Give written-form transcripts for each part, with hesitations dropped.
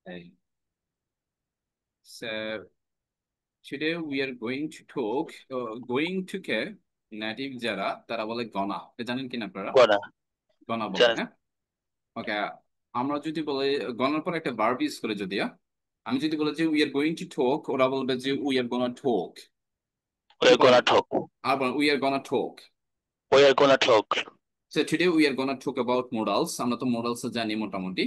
Hey. So today we are going to talk going to K native যারা তারা বলে গনা এটা জানেন কিনা আপনারা গনা গনা বলে জানেন। হ্যাঁ ওকে আমরা যদি বলি গনার পর একটা ভার্ব ইউজ করে যদিও আমি যদি বলি যে we are going to talk ওরা বলবে যে we are gonna talk We কি are বলেন gonna talk. আর বলেন we are gonna talk We are gonna talk. So today we are gonna talk about morals আমরা তো মোরালস জানি মোটামুটি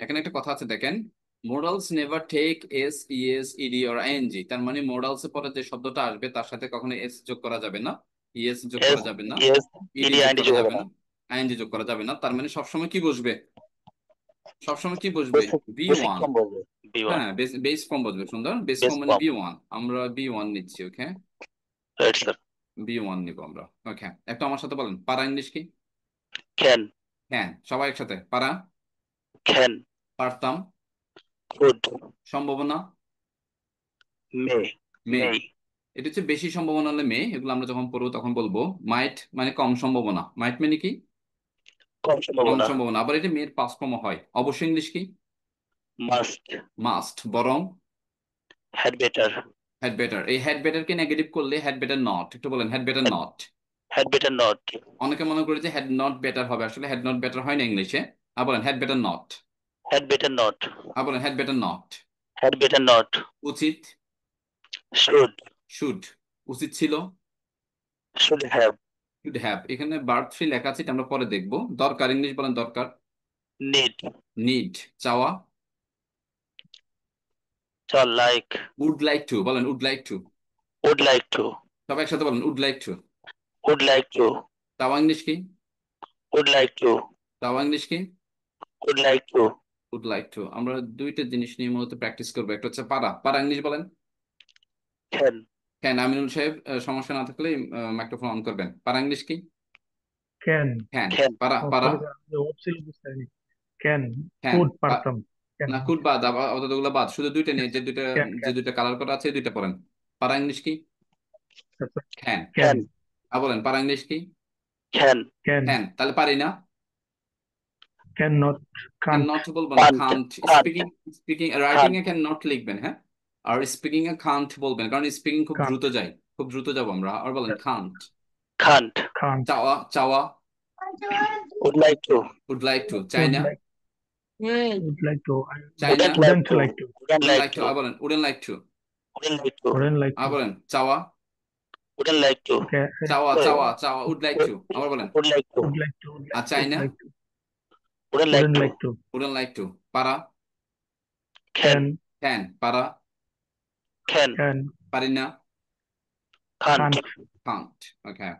এখানে একটা কথা আছে দেখেন morals never take S ES ED or ING তার মানে মোরালস এর পরে যে শব্দটা আসবে তার সাথে কখনো এস যোগ করা যাবে না ইএস যোগ Yes, করা যাবে না yes. ইডি ইডি যোগ আইনটি করা যোগ হবে যাবে না। না আইএনজি যোগ করা যাবে না তার মানে সবসময় কি বসবে সবসময় কি বসবে basic B basic one form বলবে B1 হ্যাঁ বেস ফর্ম বসবে সুন্দর বেস বেস ফর্ম মানে ফর্ম। বি ওয়ান আমরা বি ওয়ান নিচ্ছি okay right sir. B one নিব আমরা ওকে একটু আমার সাথে বলেন পারা ইংলিশ কি ক্যান হ্যাঁ সবাই একসাথে পারা ক্যান পারতাম কুড সম্ভাবনা মে মে মেই এটা হচ্ছে বেশি সম্ভাবনা হলে মে এগুলো আমরা যখন পড়বো তখন বলবো মাইট মানে কম সম্ভাবনা মাইট মানে কি কম কম সম্ভাবনা। সম্ভাবনা আবার এটা মেয়ের পাস্ট ফর্ম হয় অবশ্যই ইংলিশ কি মাস্ট মাস্ট বরং হ্যাড বেটার হ্যাড বেটার এই হ্যাড বেটার কে নেগেটিভ করলে হ্যাড বেটার নট একটু বলেন had better not had better not অনেকে মনে করে যে হ্যাড নট বেটার হবে আসলে হ্যাড নট বেটার হয় না ইংলিশে আর বলেন had better not had better not আর বলেন had better not had better not উচিত শুড শুড উচিত ছিল শুড হ্যাভ শুড হ্যাভ এখানে ভার্ব থ্রি লেখা আছে এটা আমরা পরে দেখবো দরকার ইংলিশ বলেন দরকার নিড নিড চাওয়া চল লাইক উড লাইক টু বলেন would like to would like to সবাই একসাথে বলেন would like to would like to চাওয়া ইংলিশ কি উড লাইক টু চাওয়া ইংলিশ কি would like to would like to আমরা দুইটা জিনিস নিয়ে মূলত প্র্যাকটিস করবো একটা হচ্ছে পারা পারা ইংলিশ বলেন ক্যান হ্যাঁ আমিনুল সাহেব সমস্যা না থাকলে মাইক্রোফোন অন করবেন পারা ইংলিশ কি ক্যান হ্যাঁ ক্যান পারা ও পারা সরি স্যার ওয়ার্ড ছিল বুঝতে পারিনি ক্যান হ্যাঁ কুড পারতাম ক্যান না কুড বাদ আবার অতগুলো বাদ শুধু দুইটা নিয়ে ক্যান যে ক্যান দুইটা কালার করা আছে এই দুইটা পড়েন পারা ইংলিশ কি হ্যাঁ ক্যান ক্যান আর বলেন পারা ইংলিশ কি ক্যান ক্যান হ্যাঁ তাহলে পারি না can not can can't not বলবো না can't can't can't speaking speaking writing can't a can not লিখবেন হ্যাঁ আর স্পিকিং এ কান্ট বলবেন কারণ স্পিকিং খুব কান্ট দ্রুত যায় খুব দ্রুত যাবো আমরা আর বলেন কান্ট কান্ট কান্ট চাওয়া চাওয়া would like to would like to চাই would না like would like to I চাই না wouldn't like wouldn't to like to wouldn't wouldn't like like to to আর বলেন wouldn't like to wouldn't like to wouldn't like আর to বলেন চাওয়া wouldn't like to okay চাওয়া Wait, চাওয়া চাওয়া উড লাইক টু আবার বলেন would like to would like to আর চাই would না like to wouldn't like wouldn't to like to wooden like two পারা can ক্যান পারা can can পারি না can't can't কান্ট ওকে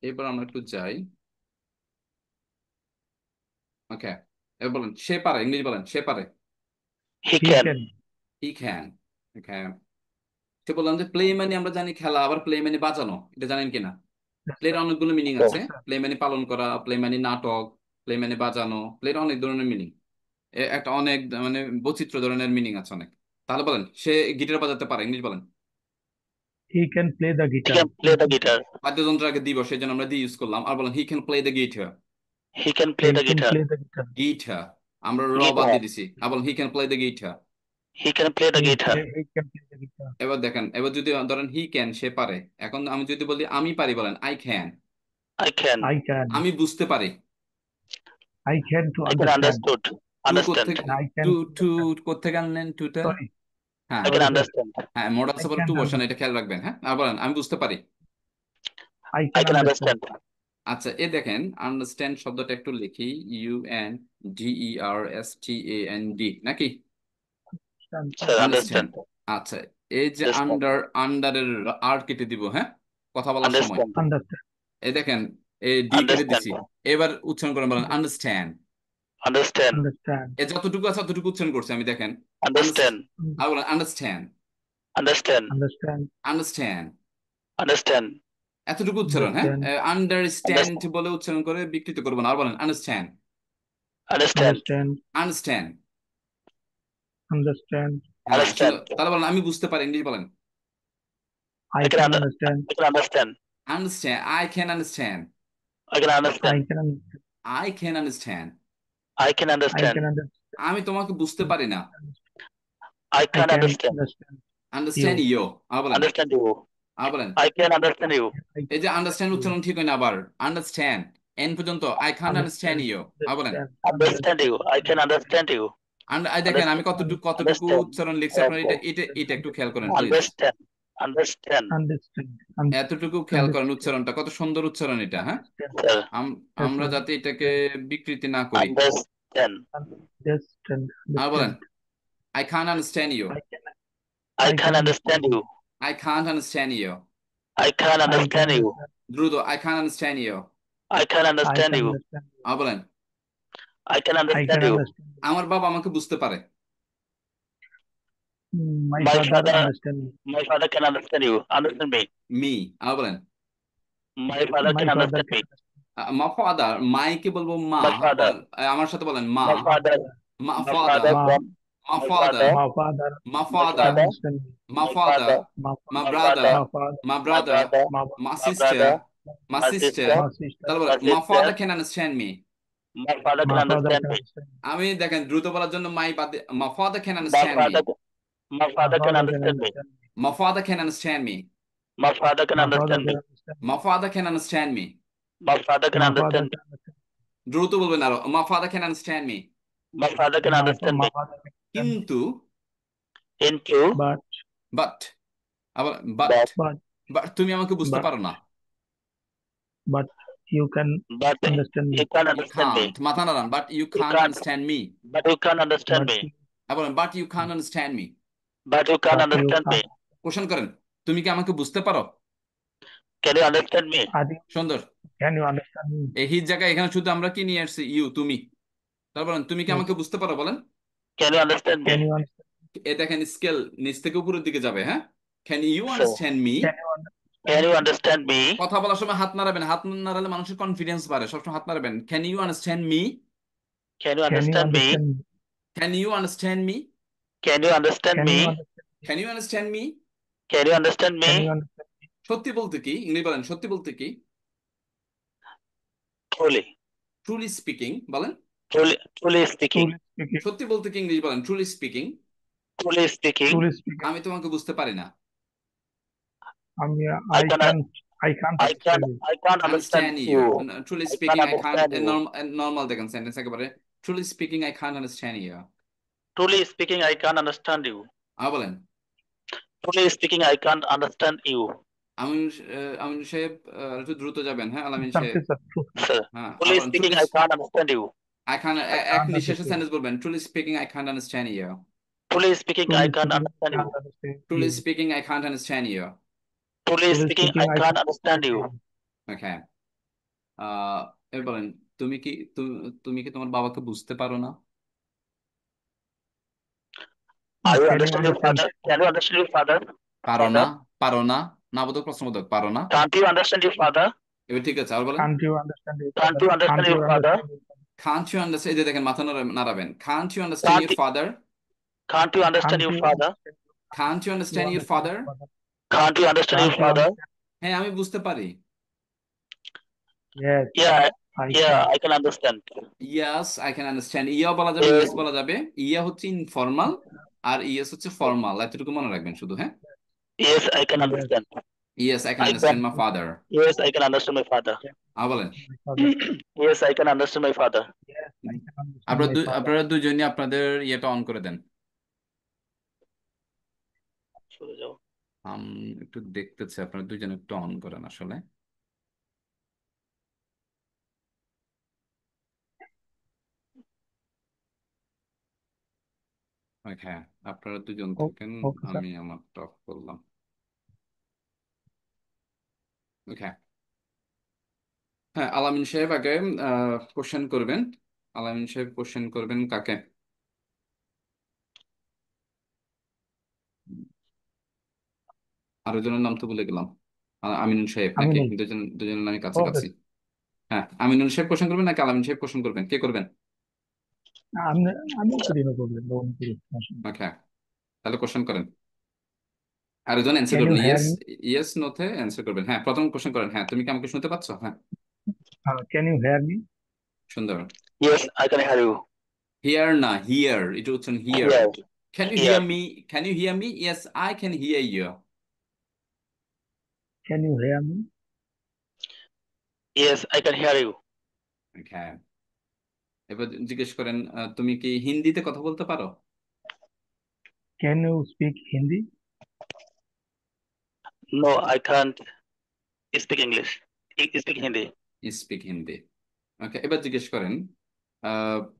এবার আমরা একটু যাই ওকে এবার বলেন সে পারে ইংলিশ বলেন সে পারে he he can can he can okay সে বললাম যে প্লে মানে আমরা জানি খেলা আবার প্লে মানে বাজানো এটা জানেন কিনা yes প্লের sir অনেকগুলো মিনিং oh আছে yes sir প্লে মানে পালন করা প্লে মানে নাটক প্লে মানে বাজানো প্লের অনেক ধরনের মিনিং একটা অনেক মানে বৈচিত্র্য ধরনের মিনিং আছে অনেক তাহলে বলেন সে গিটার বাজাতে পারে ইংলিশ বলেন he can play the he guitar can play the guitar বাদ্যযন্ত্র আগে দিব সেই জন্য আমরা দি ইউজ করলাম আর বলেন he can play the guitar he can play he the can guitar play the guitar guitar আমরা র বাদ guitar দিয়ে দিছি আর বলেন he can play the guitar he can play the guitar he can play the guitar এবার দেখেন এবার যদি ধরেন হি ক্যান সে পারে এখন আমি যদি বলি আমি পারি বলেন আই ক্যান I can আমি বুঝতে পারি I can to I can understand understood to understand কোত্থেকে I can to to to understand কোত্থেকে আনলেন টুটা sorry হ্যাঁ I can sorry sir understand হ্যাঁ modal I support can to বসান এটা understand খেয়াল রাখবেন হ্যাঁ আর বলেন আমি বুঝতে পারি I I can can understand understand আচ্ছা এ দেখেন আন্ডারস্ট্যান্ড শব্দটা একটু লিখি UNDERSTAND নাকি sir আন্ডারস্ট্যান্ড understand আচ্ছা এই যে understand আন্ডারের আর কেটে দিব হ্যাঁ কথা বলার সময় understand understand এই দেখেন এই ডি কেটে understand দিছি এবার উচ্চারণ করেন বলেন আন্ডারস্ট্যান্ড understand understand এ যতটুকু আছে ততটুকু উচ্চারণ করছি আমি দেখেন understand আর বলেন understand understand understand understand understand এতটুকু উচ্চারণ হ্যাঁ understand আন্ডারস্ট্যান্ড বলে উচ্চারণ করে বিকৃত করবো না আর বলেন understand understand understand understand understand হ্যাঁ understand তাহলে বলেন আমি বুঝতে পারি ইংলিশ বলেন I I can can under understand I can understand understand I can understand I can I understand can understand I can understand I can I understand can understand আমি তোমাকে বুঝতে পারি না। I I can can understand. understand understand you. You, আবার বলেন, Understand you. আবার বলেন। I can understand you. I এই যে can আন্ডারস্ট্যান্ড understand you. উচ্চারণ ঠিক হয় না, আবার আন্ডারস্ট্যান্ড এন পর্যন্ত, I can't understand Understand, you, আবার বলেন। understand, Understand you. I can understand you. দেখেন আমি Understand. কতটুকু Understand. উচ্চারণ লিখছি, আপনারা এটা এটা এটা একটু খেয়াল করেন প্লিজ। Understand. Understand. understand, এতটুকু খেয়াল করেন understand, উচ্চারণটা, কত সুন্দর উচ্চারণ এটা, হ্যাঁ। understand, Sir. yes, আমরা যাতে এটাকে বিকৃতি না করি। Understand. understand, আর বলেন, understand. I can't understand you, I can, I I can can understand you. I can't understand you, I can I understand can you. দ্রুত, I can't understand you, I can I understand can you. understand you. আর বলেন, I can I understand can you. understand you. আমার বাবা আমাকে বুঝতে পারে। My My father father, understand me. my father can understand you. Understand me. Me, আর বলেন, My father My can father understand can me. understand মা father, মাইকে বলবো মা, My father, বলেন, আমার সাথে বলেন মা, my me. father, মা my father, father Ma, can, মা my father, father, my father মা my father, can father, understand me. মা my ফাদার, father, My মা father, my brother, father, my father, মা my ব্রাদার, brother, my, মা my sister, brother, মা my sister. sister, my sister. তাহলে my বলেন, মা sister, father can understand me. my father can My father understand can me. understand me. আমি দেখেন দ্রুত বলার জন্য মাই বাদে, মা father can My understand me, father, my My father can father can understand me. understand me. মা father can understand me, My father can My father understand can me. understand me. মা father can understand me. My father can My father understand me. can understand me. দ্রুত বলবেন আরো, মা father can understand me. My father can understand My me. father can understand me. কিন্তু, Into, But, but, আবার but, but, but, but তুমি আমাকে বুঝতে but, পারো না। but you can but understand me. you can you understand me. Can't, মাথা নাড়ান, but you You can't can't, understand me. but you can understand But, me. বলেন, but you can't understand me. But you can but you understand me. can't. Question করেন, তুমি কি আমাকে বুঝতে পারো? Can you understand me? Are you, সুন্দর। can you understand me? এই hit জায়গায় এখানে শুধু আমরা কি নিয়ে আসছি, ইউ, তুমি। তারপর বলেন, তুমি কি Yes. আমাকে বুঝতে পারো, বলেন। Can you understand Can me? you understand? এ দেখেন স্কেল নিচ থেকে উপরের দিকে যাবে, হ্যাঁ। Can you So, understand me. Can you understand can me? you understand me? কথা বলার সময় হাত নাড়াবেন, হাত নাড়ালে মানুষের কনফিডেন্স বাড়ে, সবসময় হাত নাড়াবেন। Can you understand me, Can you Can you understand me? understand me? Can you understand me, Can you understand Can me? you understand? Can you understand me. Can you understand Can me? you understand me? সত্যি বলতে কি, ইংরেজি বলেন, সত্যি বলতে কি। Truly, truly speaking বলেন, truly speaking, Truly speaking. সত্যি বলতে কি ইংরেজি বলেন, truly speaking. truly speaking. Truly speaking. আমি তোমাকে বুঝতে পারি না। I I can, can't. I can't understand you. I can't understand understand you, you. Truly I speaking can't I can't, understand you. Normal দেখেন সেন্টেন্স একেবারে, truly speaking I can't understand you. Truly speaking, I can't understand you. বলেন, Truly speaking, I can't understand you. আমিন, আমিন সাহেব, একটু দ্রুত যাবেন, হ্যাঁ, আলামিন সাহেব। Sir, true. Sir, হ্যাঁ, truly বলেন, speaking, truly, I can't understand you. I can't, I এক can't নিঃশ্বাসে understand. সেন্টেন্স বলবেন, truly speaking I can't understand you. Truly speaking, I Truly can't speaking, I understand you. can't understand truly you. Speaking I can't understand you. Truly Truly speaking, speaking, I I can't can't understand understand you. you. ওকে। এবার বলেন, তুমি কি তুমি কি তোমার বাবাকে বুঝতে পারো না? Are you Can you understand your understand? father? Can you understand your father? পারো না, Father? পারো না, নাবোধক প্রশ্নবোধক, পারো না। Can't you understand your father? এবার ঠিক আছে, আর বলেন, Can't you understand your Can't father? you understand Can't you your father? understand your father? Can't you understand, এই যে দেখেন মাথা নাড়াবেন, can't you understand Can't your father, can't you understand Can't your you father? understand? Can't you You understand your understand father. your father? Can't you understand your Can't you father? understand? হ্যাঁ, আমি বুঝতে পারি। Yes, Yeah, I yeah, can. I can understand. Yes I can understand, yeah বলা যাবে, Yes, yes বলা যাবে। Yeah হচ্ছে informal, আর ইয়েস হচ্ছে ফর্মাল, এতটুকু মনে রাখবেন শুধু, হ্যাঁ। yes, I can Yes, understand. Yes I can I can. Understand my father. Yes, I can understand my father. বলেন, my father. Yes, I can understand my father. Yes, I can understand my father. আপনারা দুজনই আপনাদের ইয়েটা on করে দেন। চলে যাও। একটু দেখতেছি, আপনারা দুজন একটু অন করেন আসলে। হ্যাঁ, আপনারা দুজন Oh, থাকেন, okay, sir. আমি আমারটা অফ করলাম। ওকে, হ্যাঁ, আলামিন সাহেব আগে কোশ্চেন করবেন। আলামিন সাহেব কোশ্চেন করবেন কাকে? আরেকজনের নাম তো ভুলে গেলাম। আমিনুল সাহেব নাকি? Aminul. দুজনের নামই Okay, কাছাকাছি। হ্যাঁ, আমিনুল সাহেব কোশ্চেন করবেন নাকি আলামিন সাহেব কোশ্চেন করবেন, কে করবেন? I'm not putting no problem. Don't worry. ওকে, তাহলে কোশ্চেন করেন, আরেকজন অ্যান্সার Can you করবেন, hear ইয়েস me? ইয়েস নোতে অ্যান্সার করবেন। হ্যাঁ, প্রথম কোশ্চেন করেন। হ্যাঁ, তুমি কি আমাকে শুনতে পাচ্ছ? হ্যাঁ, Can you hear me? সুন্দর। Yes, I can hear you. Here না, হিয়ার, এটা উচ্চারণ here. Here. Can you hear Here. me? Can you hear me? Yes, I can hear you. Can you hear me? Yes, I can hear you. Okay. এবার জিজ্ঞেস করেন তুমি কি হিন্দিতে কথা বলতে পারো? Can you speak Hindi? No, I can't speak English. Speak Hindi. Speak Hindi. Okay, এবার জিজ্ঞেস করেন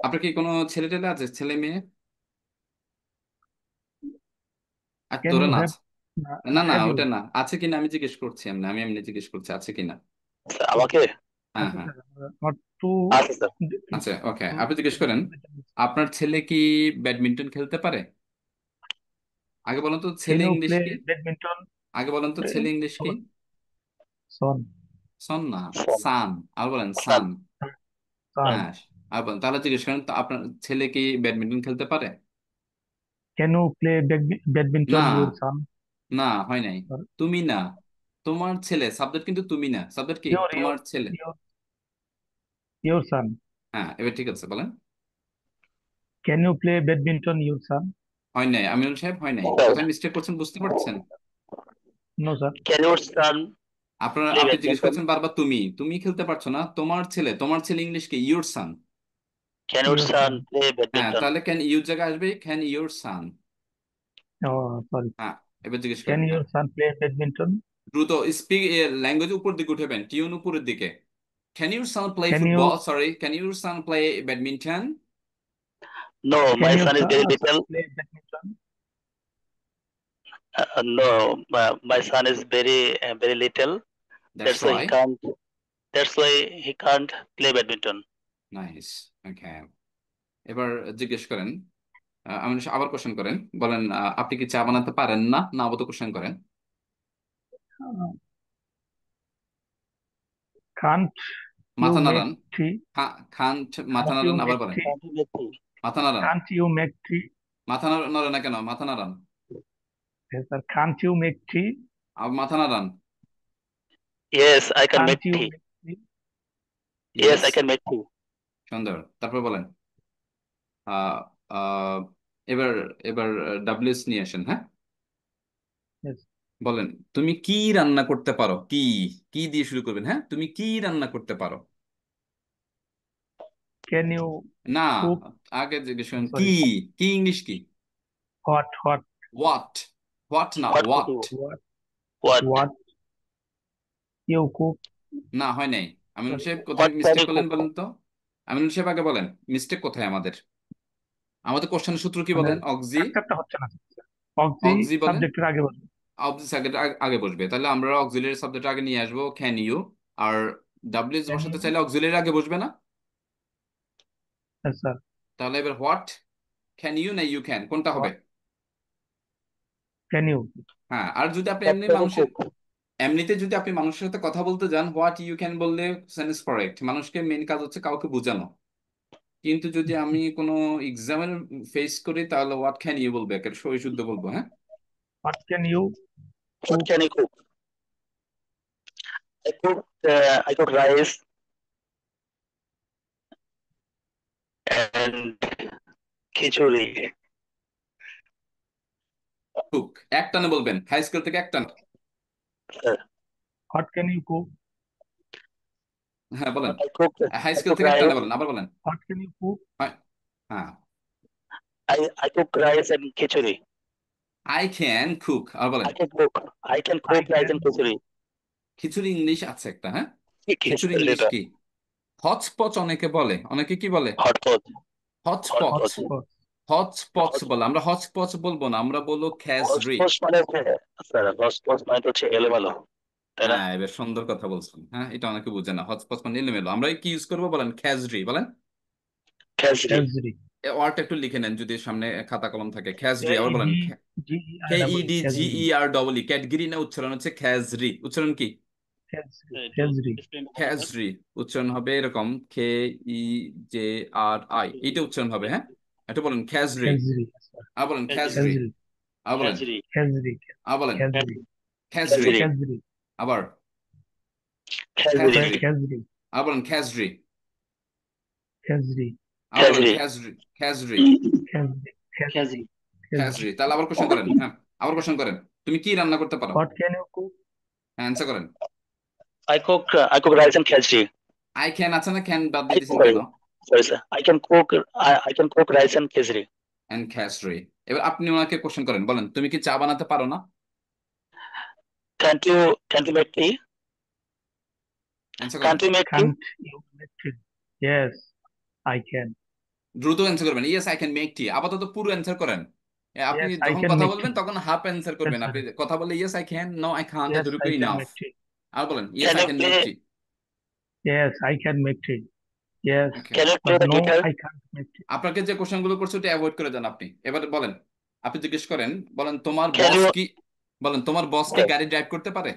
আপনার কি কোনো ছেলে টেলে আছে, ছেলে মেয়ে? আর Can তোরা you না have আছে? না না, have you? ওটা না, আছে কিনা আমি জিজ্ঞেস করছি, আমি এমনি জিজ্ঞেস করছি আছে কিনা। Sir, আমাকে হ্যাঁ আচ্ছা হ্যাঁ, স্যার, not to আছে স্যার। আচ্ছা ওকে। to আপনি জিজ্ঞেস করেন আপনার ছেলে কি ব্যাডমিন্টন খেলতে পারে? আগে বলেন তো Can ছেলে you ইংলিশ play কি? badminton? আগে বলেন তো ছেলে ইংলিশ কি? Son, সন না, Son. সান। আর বলেন Son. সান। son. হ্যাঁ, আর বলেন তাহলে জিজ্ঞেস করেন তো আপনার ছেলে কি ব্যাডমিন্টন খেলতে পারে? Can you play badminton, না your son? না, হয় নাই। Or তুমি না, তোমার ছেলে, সাবজেক্ট কিন্তু তুমি না, সাবজেক্ট কি your তোমার your ছেলে। your your son? হ্যাঁ, এবার ঠিক আছে, বলেন। Can you play badminton, your son? হয় নাই, আমিনুল সাহেব, হয় নাই। Sir, কোথায় মিস্টেক করছেন বুঝতে পারছেন? No, sir. can your son play আপনি জিজ্ঞেস badminton? করছেন বারবার তুমি, তুমি খেলতে পারছো না, তোমার ছেলে, তোমার ছেলে ইংলিশ কি your San. Can your Your son son. play হ্যাঁ, badminton? তাহলে ক্যান ইউর জায়গায় আসবে can your San. Oh, sorry. হ্যাঁ, এবার জিজ্ঞেস Can করেন your son play badminton? দ্রুত স্পিক, ল্যাঙ্গুয়েজ উপর দিকে উঠাবেন, টিউন উপরের দিকে। Can your San play Can football, you sorry, can your San play badminton? No, can my your son is very son little. play badminton? No, my son is very little. That's That's why why. he can't. That's why he can't play badminton. Nice. Okay, এবার জিজ্ঞেস করেন আমি আবার question করেন, বলেন আপনি কি চা বানাতে পারেন না, না আবার কোশ্চেন করেন। Uh, can't you মাথা make নাড়ান। tea? খান, মাথা Can't you নাড়ান, আবার make বলেন। tea? Can't you make tea? মাথা নাড়ান। Can't you make tea? মাথা নড়ে না কেন, মাথা নাড়ান। Yes, sir. Can't you make tea? আবার মাথা নাড়ান। Yes, I can Can't make you tea. make tea? Yes, yes, I can make tea. সুন্দর। তারপর বলেন আহ আহ, এবার এবার ডাব্লিউএস নিয়ে আসেন, হ্যাঁ। Yes. বলেন তুমি কি রান্না করতে পারো, কি, কি দিয়ে শুরু করবেন, হ্যাঁ, তুমি কি রান্না করতে পারো। Can you না, cook? আগে জিজ্ঞেস করেন কি, Sorry. কি ইংলিশ কি। What? হোয়াট, হোয়াট না What could what. you? What? What? What you cook? না, হয় নাই। আমিনুল Sorry. সাহেব কোথায় What can মিস্টেক you করলেন cook? বলেন তো। আমিনুল সাহেব আগে বলেন মিস্টেক কোথায় আমাদের। আমাদের কোশ্চেনের সূত্র কি মানে বলেন, অক্সি। স্ট্রাকচারটা হচ্ছে না। অক্সি অক্সি বলেন, সাবজেক্টের আগে বলবো। অক্সি আগে বসবে, তাহলে আমরা অক্সিলারি সাবজেক্ট আগে নিয়ে আসবো ক্যান ইউ। আর ডাব্লিউএস Can বসাতে you? চাইলে অক্সিলারি আগে বসবে না। Yes, sir. তাহলে এবার হোয়াট, ক্যান ইউ না ইউ ক্যান, কোনটা হবে? What can you? হ্যাঁ, আর যদি আপনি What এমনি can you মানুষের, cook? এমনিতে যদি আপনি মানুষের সাথে কথা বলতে যান হোয়াট ইউ ক্যান বললে সেন্স কারেক্ট, মানুষকে মেন কাজ হচ্ছে কাউকে বোঝানো। কিন্তু যদি আমি কোনো এক্সামের ফেস করি তাহলে হোয়াট ক্যান ইউ বলবো, একের সই শুদ্ধ বলবো, হ্যাঁ। What can you What cook? can you cook? I cook rice and khichuri. Cook একটানে বলবেন, হাই স্কুল থেকে একটানে। Sir, What can you cook? হ্যাঁ বলেন, হাই I স্কুল cook থেকে একটানে rice. বলেন, আবার বলেন। What can you cook? হয়- হ্যাঁ, I cook rice and khichuri. I can cook, আর বলেন। I can cook. I can I cook rice can and khichuri. Khichuri English আছে একটা, হ্যাঁ। খিচুড়ি Khichuri ইংলিশ যেটা কি? হচপচ অনেকে বলে, অনেকে কি বলে? hot pot. Hotchpotch. hotspot. Hotchpotch Hot বলে, আমরা হচপচ বলবো না, আমরা বলবো খ্যাজরি। hotspot মানে স্যার hotspot মানে তো হচ্ছে এলোমেলো, তাই না? হ্যাঁ, এবার সুন্দর কথা বলছেন, হ্যাঁ, এটা অনেকে বুঝে না, হচপচ মানে এলোমেলো, আমরা কি ইউজ করবো বলেন, খ্যাজরি বলেন। খিচুড়ি। Khazri. ওয়ার্ডটা একটু লিখে নেন যদি সামনে খাতা কলম থাকে, খ্যাজরি, আবার বলেন। Khazri. KEDGER ক্যাটগিরি না, উচ্চারণ হচ্ছে খ্যাজরি, উচ্চারণ কি? Khazri. খ্যাজরি। উচ্চারণ হবে এরকম KEJRI, এইটা উচ্চারণ হবে, হ্যাঁ। এটা বলেন খ্যাজরি, Khazri. আর বলেন খ্যাজরি, Khazri. আর বলেন, Khazri. আর বলেন Khazri. খ্যাজরি, Khazri. আবার খিচুড়ি। খ্যাজরি, Khazri. আর বলেন খ্যাজরি, Khazri. আবার বলেন Khazri. খ্যাজরি। খ্যাজরি। Khazri. খ্যাজরি। Khazri. তাহলে আবার কোশ্চেন করেন, হ্যাঁ আবার কোশ্চেন করেন। তুমি কি রান্না করতে পারো? What can you cook? হ্যাঁ অ্যান্সার করেন। I cook rice and khazri. I can আছে না, ক্যান বাদ I দিয়ে দিয়েছেন কেন? sorry, sorry sir. I can cook rice and khazri. And খ্যাজরি। এবার আপনি ওনাকে কোশ্চেন করেন, বলেন তুমি কি চা বানাতে পারো না? Can't you make tea? Answer করেন। Can't you make tea? Can't you make it? Yes, I can. দ্রুত অ্যান্সার করবেন, ইয়েস আই ক্যান মেক টি। আপাতত পুরো অ্যান্সার করেন। আপনি Yes, I যখন can কথা make বলবেন tea. তখন হাফ অ্যান্সার করবেন। Yes, আপনি sir. কথা বললে yes I can, no I can't, Yes, এতটুকু I can enough. make tea. আর বলেন yes Can I you can make play? Tea. Yes, I can make tea. Yes, okay. Can you play but the no, guitar? I can't make tea. আপনাকে যে question গুলো করছে ওটা avoid করে দেন আপনি। এবার বলেন, আপনি জিজ্ঞেস করেন, বলেন তোমার Can বস you কি, বলেন তোমার বস কি গাড়ি ড্রাইভ করতে পারে?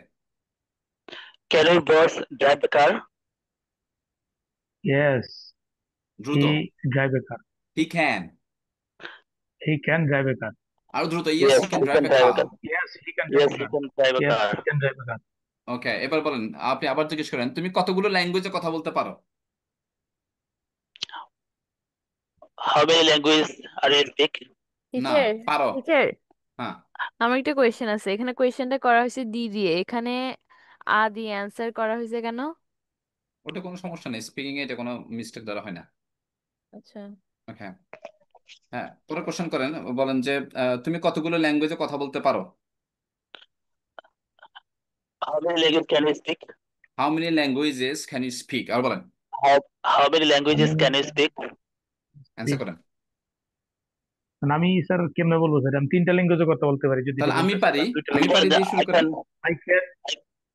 can your boss drive the car? Yes, দ্রুত। he drive a car. He can. He can drive a car. আরো দ্রুত, yes Yes, he can he drive can A drive a car. car. Yes, he can drive Yes, a he car. can drive a Yes, car. he can drive a car. ওকে, এবার বলেন, আপনি আবার জিজ্ঞেস করেন তুমি কতগুলো ল্যাঙ্গুয়েজে কথা বলতে পারো? How many languages are you speak? না, টিচার পারো। টিচার হ্যাঁ। আমার একটা কোয়েশ্চেন আছে, এখানে কোয়েশ্চেনটা করা হয়েছে ডি দিয়ে, এখানে আ দিয়ে অ্যান্সার করা হয়েছে কেন? ওটা কোনো সমস্যা নেই, স্পিকিং এ এটা কোনো মিস্টেক ধরা হয় না। আচ্ছা, ওকে। হ্যাঁ, পরে কোশ্চেন করেন, বলেন যে তুমি কতগুলো ল্যাঙ্গুয়েজে কথা বলতে পারো? How many languages can you speak? How many languages can you speak? আর বলেন How many How languages many can you speak? Answer speak? করেন। মানে আমি স্যার কেমনে বলবো স্যার, আমি 3টা ল্যাঙ্গুয়েজে কথা বলতে পারি, যদি তাহলে এটা আমি বলতে চান, পারি, আর 2টা আমি পারি ল্যাঙ্গুয়েজ। দিয়ে শুরু I করেন। can I can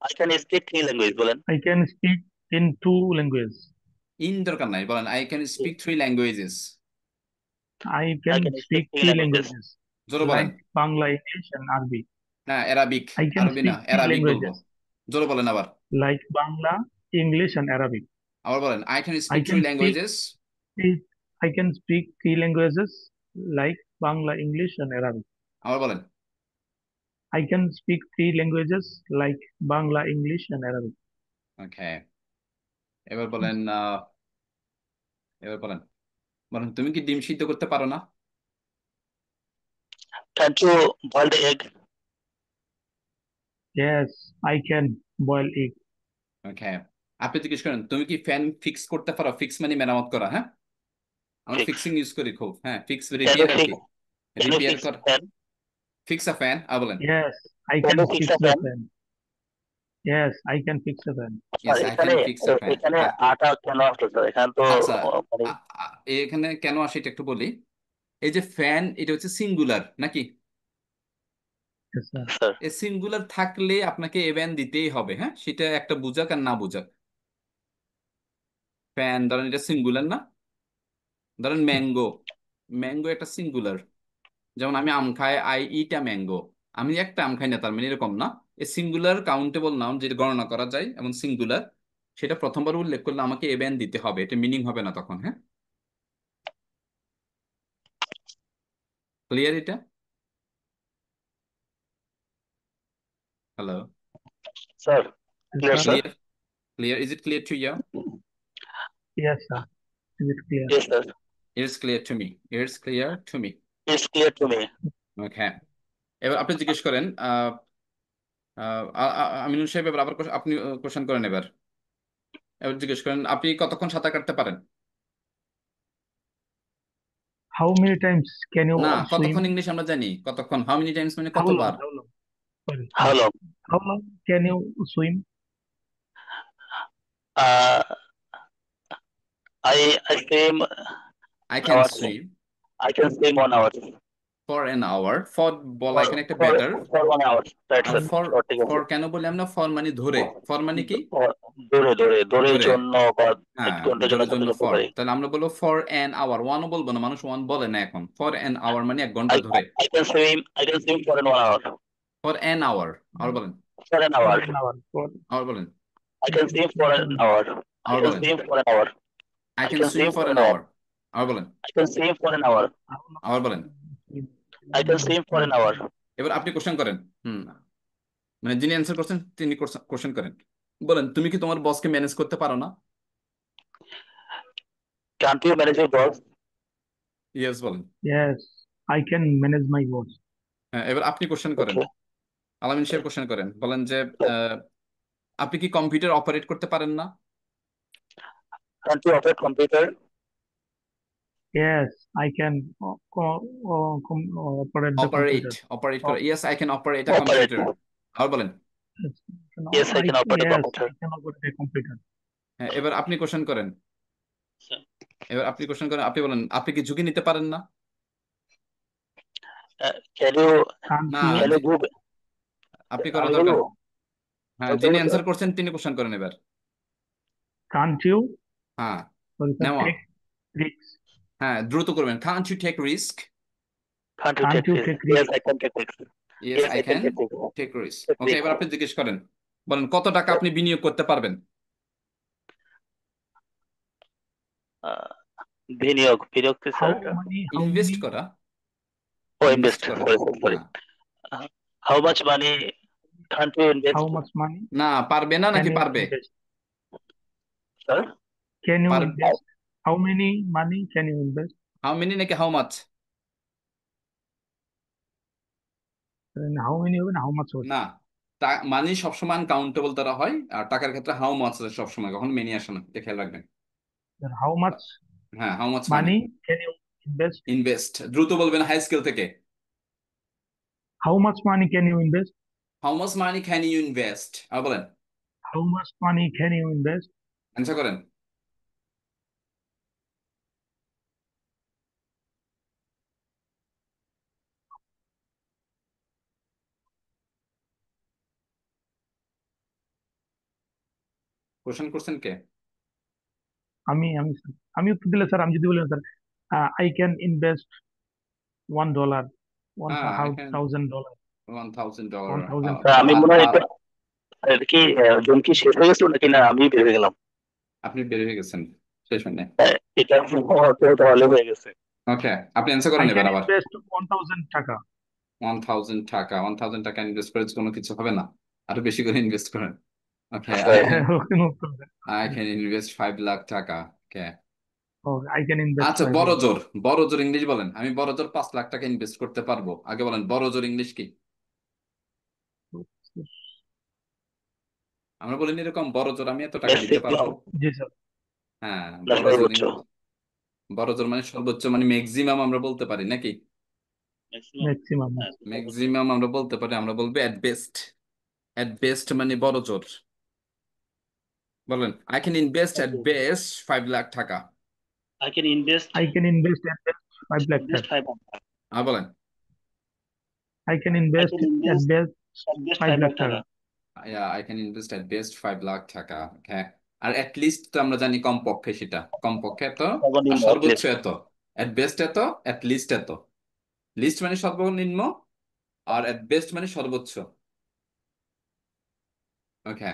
I can speak 3 languages বলেন। I can speak in 2 languages. In দরকার নাই, বলেন I can speak 3 languages. I I can can speak speak three 3 languages. languages জোরে বলেন। like Bangla, English, and Arabic. হ্যাঁ Arabic. I can আরবি না, speak 3 Arabic বলবো। languages জোরে বলেন আবার। like Bangla, English, and Arabic. আবার বলেন I can I speak 3 can speak languages. three- I can speak 3 languages like Bangla, English, and Arabic. আবার বলেন। I can speak 3 languages like Bangla, English, and Arabic. ওকে। এবার বলেন এবার বলেন, বলেন তুমি কি ডিম সিদ্ধ করতে পারো না? Can't you boil the egg? Yes, I can boil egg. ওকে। আপনি জিজ্ঞেস করেন তুমি কি ফ্যান ফিক্স করতে পারো? ফিক্স মানে মেরামত করা। হ্যাঁ, আমরা Fix. ফিক্সিং ইউজ করি খুব। হ্যাঁ, ফিক্স Can you রিপেয়ার আর fix? কি। Can you রিপেয়ার fix কর, fan? Fix a fan. আর বলেন Yes, I Can can you fix fix a the fan? fan. Yes, I can fix the fan. Yes I এখানে can fix a fan. এখানে হ্যাঁ আটা কেন আসলো sir? এখানে তো আচ্ছা, মানে এখানে কেন আসে এটা একটু বলি। এই যে ফ্যান, এটা হচ্ছে সিঙ্গুলার নাকি? Yes, sir. স্যার এই সিঙ্গুলার থাকলে আপনাকে এভেন দিতেই হবে। হ্যাঁ, সেটা একটা বুঝাক আর না বুঝাক। ফ্যান ধরেন এটা সিঙ্গুলার না, ধরেন ম্যাঙ্গো, ম্যাঙ্গো একটা সিঙ্গুলার। যেমন আমি আম খাই, আই ইট আ ম্যাঙ্গো। আমি একটা আম খাই না, তার মানে এরকম না। এ সিঙ্গুলার কাউন্টেবল নাউন যেটা গণনা করা যায় এমন সিঙ্গুলার, সেটা প্রথমবার উল্লেখ করলে আমাকে এভেন দিতে হবে, এটা মিনিং হবে না তখন। হ্যাঁ, ক্লিয়ার এটা? Hello, sir Yes, clear sir. Sir? Clear? Clear, is it clear to you? Yes, sir. Is it clear? Yes sir, it's clear to me, it's clear to me. It's clear to me. Okay. এবার আপনি জিজ্ঞেস করেন আমিনুল সাহেব, এবার আবার আপনি question করেন। এবার এবার জিজ্ঞেস করেন আপনি কতক্ষণ সাঁতার কাটতে পারেন? How many times can you না, swim? কতক্ষণ ইংলিশ আমরা জানি, কতক্ষণ, হাউ মেনি টাইমস মানে How long? কতবার। How long? Sorry, How sorry. long? How long can you swim? Uh, I swim I can hours. Swim I can swim 1 hour. For an hour. For বলা For এখানে একটা for better. for 1 hour. Right আর sir, for, ঠিক আছে। For কেন বলি আমরা? For মানে ধরে। ফর মানে কি? দৌড়ে দৌড়ে দৌড়ের ধরে। জন্য বা হ্যাঁ, 1 ঘন্টার জন্য ধরে জন্য সাঁতার কাটতে ফর। পারি। তাহলে আমরা বলবো ফর অ্যান আওয়ার। ওয়ানও বলবো না, মানুষ ওয়ান বলে না এখন। ফর অ্যান আওয়ার মানে 1 ঘন্টা I ধরে। I can swim for an 1 hour. For an hour. আর বলেন, For an For hour. an hour. For আর বলেন, I can swim for an hour. I আর can বলেন, swim for an hour. I I can can swim swim for for an an hour. Hour. আর বলেন, I can swim for an hour. how long আবার বলেন। swim? I can swim for an hour. এবার আপনি question করেন। মানে যিনি answer করছেন তিনি কোশ্চেন করেন। বলেন তুমি কি তোমার বসকে ম্যানেজ করতে পারো না? Can't you manage your boss? Yes বলেন। Yes, I can manage my words. হ্যাঁ, এবার আপনি কোশ্চেন করেন। Okay. আলামিন সাহেব কোশ্চেন করেন, বলেন যে আহ, আপনি কি কম্পিউটার অপারেট করতে পারেন না? Can't you operate computer? Yes, I can operate the operate, computer. Operate Oh, করে, yes I can operate a Operate. Computer. আর বলেন। yes, Yes, I can operate a yes, computer. I can operate a computer. হ্যাঁ, এবার আপনি question করেন। Sir. এবার আপনি question করেন, আপনি বলেন আপনি কি ঝুঁকি নিতে পারেন না? Can you Can't না, you? give? আপনি করা আমি দরকার। বলবো? হ্যাঁ, বলতে যিনি হবে তো? অ্যান্সার করছেন তিনি কোশ্চেন করেন এবার। Can't you? হ্যাঁ, Sorry, sir, নেওয়া। take risks. হ্যাঁ, দ্রুত করবেন। Can't you take risk? Can't you Can't take you risk? take Yes, risks? I can take risk. Yes Yes, I I can can take risk. Take risk. Take okay, risk. এবার আপনি জিজ্ঞেস করেন, বলেন কত টাকা আপনি বিনিয়োগ করতে পারবেন? Uh, বিনিয়োগ কি How sir? many? How invest many? করা, ও ইনভেস্ট ইনভেস্ট, করা। সরি। হ্যাঁ, how much money can't you invest? How much money না পারবে না can নাকি you পারবে? invest? স্যার, Can you পার, invest? How many money can you invest? How many নাকি how much? Then how many হবে না how much হবে? না, মানি সবসময় আনকাউন্টেবল দ্বারা হয়, আর টাকার ক্ষেত্রে হাউ মাচ সবসময়, কখনো মেনি আসে না, এটা খেয়াল রাখবেন। Then how much হ্যাঁ, how much money money can you invest? Invest, দ্রুত বলবেন হাই স্কেল থেকে। How much money can you invest? How much money can you invest? আর বলেন, How much money can you invest? Answer করেন। Question করছেন কে? আমি আমি উত্তর দিলে স্যার আমি যদি বলি স্যার I can invest $1, হ্যাঁ, I can $1,000, $1,000। 1,000 আমি মনে হয় এটা এটা কি জন কি শেষ হয়ে গেছিল নাকি না আমি বের হয়ে গেলাম? আপনি বের হয়ে গেছেন, শেষ হয় নাই। এটা তাহলে হয়ে গেছে। ওকে, আপনি অ্যান্সার I করেন এবার can আবার। invest 1,000 টাকা। 1,000 টাকা, 1,000 টাকা ইনভেস্ট করে কোনো কিছু হবে না, আরো বেশি করে ইনভেস্ট করেন। ওকে, আই ক্যান ইনভেস্ট 5 লাখ টাকা। ওকে, I can invest আচ্ছা 5 বড় lakh. জোর, বড় জোর ইংলিশ বলেন। আমি বড় জোর 5 লাখ টাকা ইনভেস্ট করতে পারবো। আগে বলেন বড় জোর ইংলিশ কি? আমরা বলিনি এরকম, বড় জোর আমি এত টাকা দিতে পারবো। জি স্যার। হ্যাঁ, না বড় জোর সর্বোচ্চ। বড় জোর মানে সর্বোচ্চ, মানে ম্যাক্সিমাম আমরা বলতে পারি নাকি? ম্যাক্সিমাম। ম্যাক্সিমাম আমরা বলতে পারি, আমরা বলবো এট বেস্ট। এট বেস্ট মানে বড় জোর। বলেন I can invest at best 5 lakh টাকা। I can invest I can invest at best 5 lakh টাকা। 5 আর বলেন I can invest at best 5 lakh টাকা। I can invest at best 5 lakh টাকা। হ্যাঁ, আর এট লিস্ট তো আমরা জানি কমপক্ষে, সেটা কমপক্ষে এত, আর সর্বোচ্চ এত। এট বেস্ট এত, এট লিস্ট এত। লিস্ট মানে সর্বনিম্ন, আর এট বেস্ট মানে সর্বোচ্চ। ওকে,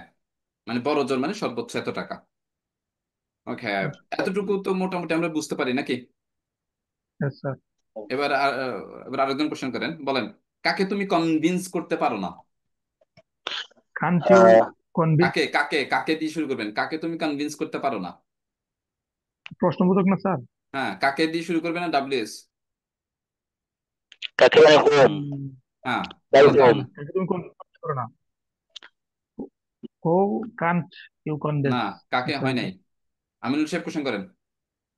মানে বড় জোর মানে সর্বোচ্চ এত টাকা। ওকে, এতটুকু তো মোটামুটি আমরা বুঝতে পারি নাকি? Yes sir. এবার এবার আরেকজন কোশ্চেন করেন, বলেন কাকে তুমি কনভিন্স করতে পারো না? Can't you convince? কাকে কাকে কাকে দিয়ে শুরু করবেন, কাকে তুমি কনভিন্স করতে পারো না? প্রশ্নবোধক না স্যার? হ্যাঁ, কাকে দিয়ে শুরু করবে না ডাব্লিউএস? কাকে মানে হোম? হ্যাঁ, By বলেন whom? কাকে তুমি convince করো না? Who can't you না, convince? কাকে হয় নাই। আমিনুল সাহেব কোশ্চেন করেন।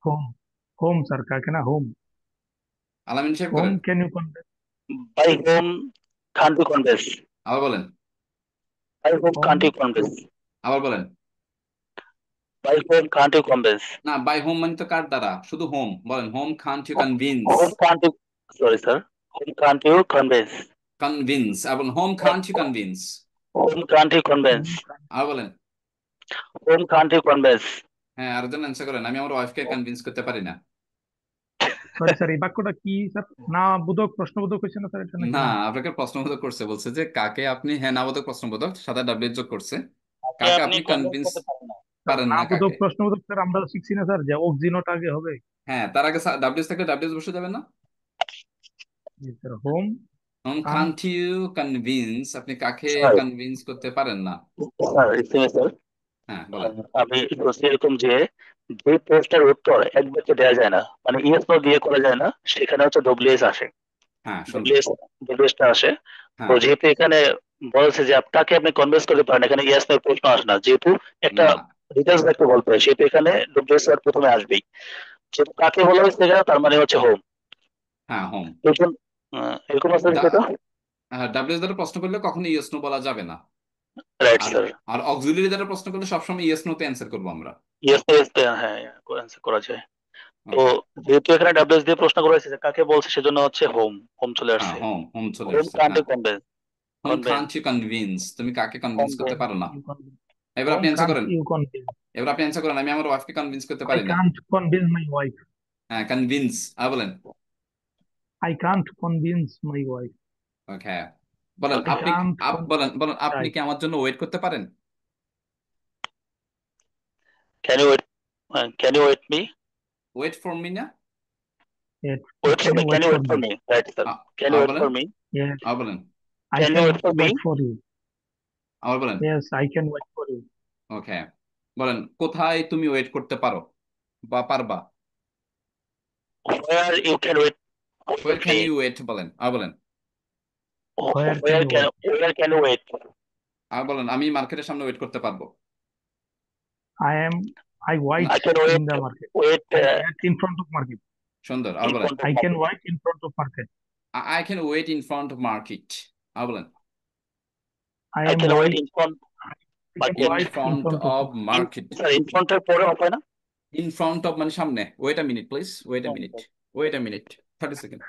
Whom? Whom স্যার, কাকে না whom? আলামিন সাহেব Whom করেন। can you convince? By whom can't you convince? আবার বলেন, By whom Whom can't you convince? আবার বলেন। By whom can't you convince? না, বাই হোম মানে তো কার দ্বারা, শুধু হোম বলেন। Whom can't you convince? Whom can't you? Sorry, sir. Whom can't you convince? Convince, এবং whom can't you convince? Whom can't you convince? আর বলেন। Whom can't you convince? হ্যাঁ, আরেকজন অ্যান্সার করেন। আমি আমার ওয়াইফকে কনভিন্স করতে পারি না। সরি স্যার, এই বাক্যটা কি স্যার? না বোধক, প্রশ্নবোধক হয়েছে না স্যার এটা নাকি? না, আপনাকে প্রশ্নবোধক করছে, বলছে যে কাকে আপনি, হ্যাঁ নাবোধক প্রশ্নবোধক, সাথে ডাব্লিউ যোগ করছে, কাকে আপনি কনভিন্স পারেন না না বোধক কাকে? প্রশ্নবোধক স্যার আমরা শিখছি না স্যার যে অক্সিনোটা আগে হবে। হ্যাঁ, তার আগে ডাব্লিউ থাকলে ডাব্লিউ বসে যাবে না? জি sir. Whom whom can't you convince, আপনি কাকে Sorry. কনভিন্স করতে পারেন না? Sir, excuse me, sir. হ্যাঁ বলেন। আমি বলছি এরকম যে প্রশ্নের উত্তর এক বাক্যে দেওয়া যায় না, মানে ইয়েস নো দিয়ে করা যায় না, সেখানে হচ্ছে ডব্লিউএস আসে। হ্যাঁ সুন্দর। ডব্লিউএস ডব্লিউএসটা আসে। তো হ্যাঁ যেহেতু এখানে বলছে যে তাকে আপনি কনভিন্স করতে পারেন, এখানে ইয়েস নো প্রশ্ন আসে না, যেহেতু একটা না ডিটেলস একটা গল্প হয়, সেহেতু এখানে ডব্লিউএস আর প্রথমে আসবেই। যেহেতু কাকে বলা হয়েছে এখানে, তার মানে হচ্ছে হোম। হ্যাঁ হোম। এরকম এরকম আছে বিষয়টা। ডাব্লিউএস দ্বারা প্রশ্ন করলে কখনো ইয়েস নো বলা যাবে না। রাইট আর স্যার। আর অক্সিলারি দ্বারা প্রশ্ন করলে সবসময় ইয়েস নো তে অ্যান্সার করবো আমরা। ইয়েস নো, হ্যাঁ answer করা যায়। তো ওকে। যেহেতু এখানে ডাব্লিউএস দিয়ে প্রশ্ন করা হয়েছে যে কাকে বলছে, সেজন্য হচ্ছে হোম। হোম চলে হ্যাঁ আসছে। হোম, হোম চলে হোম আসছে। কান্ট্রি হ্যাঁ convince home convince can't you convince, তুমি কাকে কনভিন্স করতে কনভেন্স পারো না। You convince. এবার Whom আপনি অ্যান্সার can't করেন। you convince? এবার আপনি অ্যান্সার করেন, আমি আমার ওয়াইফকে কনভিন্স করতে I পারি না। can't convince my wife. হ্যাঁ কনভিন্স, বলেন। I can't convince my wife. ওকে বলেন I আপনি। can't বলেন বলেন আপনি right. কি আমার জন্য ওয়েট করতে পারেন? Can you wait, can you wait me, wait for me না। Yet, wait for can me, you can wait you for wait for me? Me, right sir. Can you আর ওয়েট বলেন। For me, Yes, আর বলেন। I can you can wait for me, wait for you. আবার বলেন। Yes, I can wait for you. ওকে বলেন কোথায় তুমি wait করতে পারো বা পারবা। Where you can wait for where me, can you wait বলেন। আর বলেন। Where can where you can, wait? Where can you wait, আর বলেন আমি মার্কেটের সামনে ওয়েট করতে পারবো। I wait I can in wait, the market. Wait I wait in front of market. সুন্দর। আর ইন বলেন। Front of I can market, wait in front of market. I can wait in front of market. আর বলেন। I I am can wait wait. In front I can market. In wait in front front of of market. Market. Sir in ফ্রন্টের পরে of হয় না? In front of মানে সামনে। Wait a minute please, wait a minute, wait a minute, 30 second.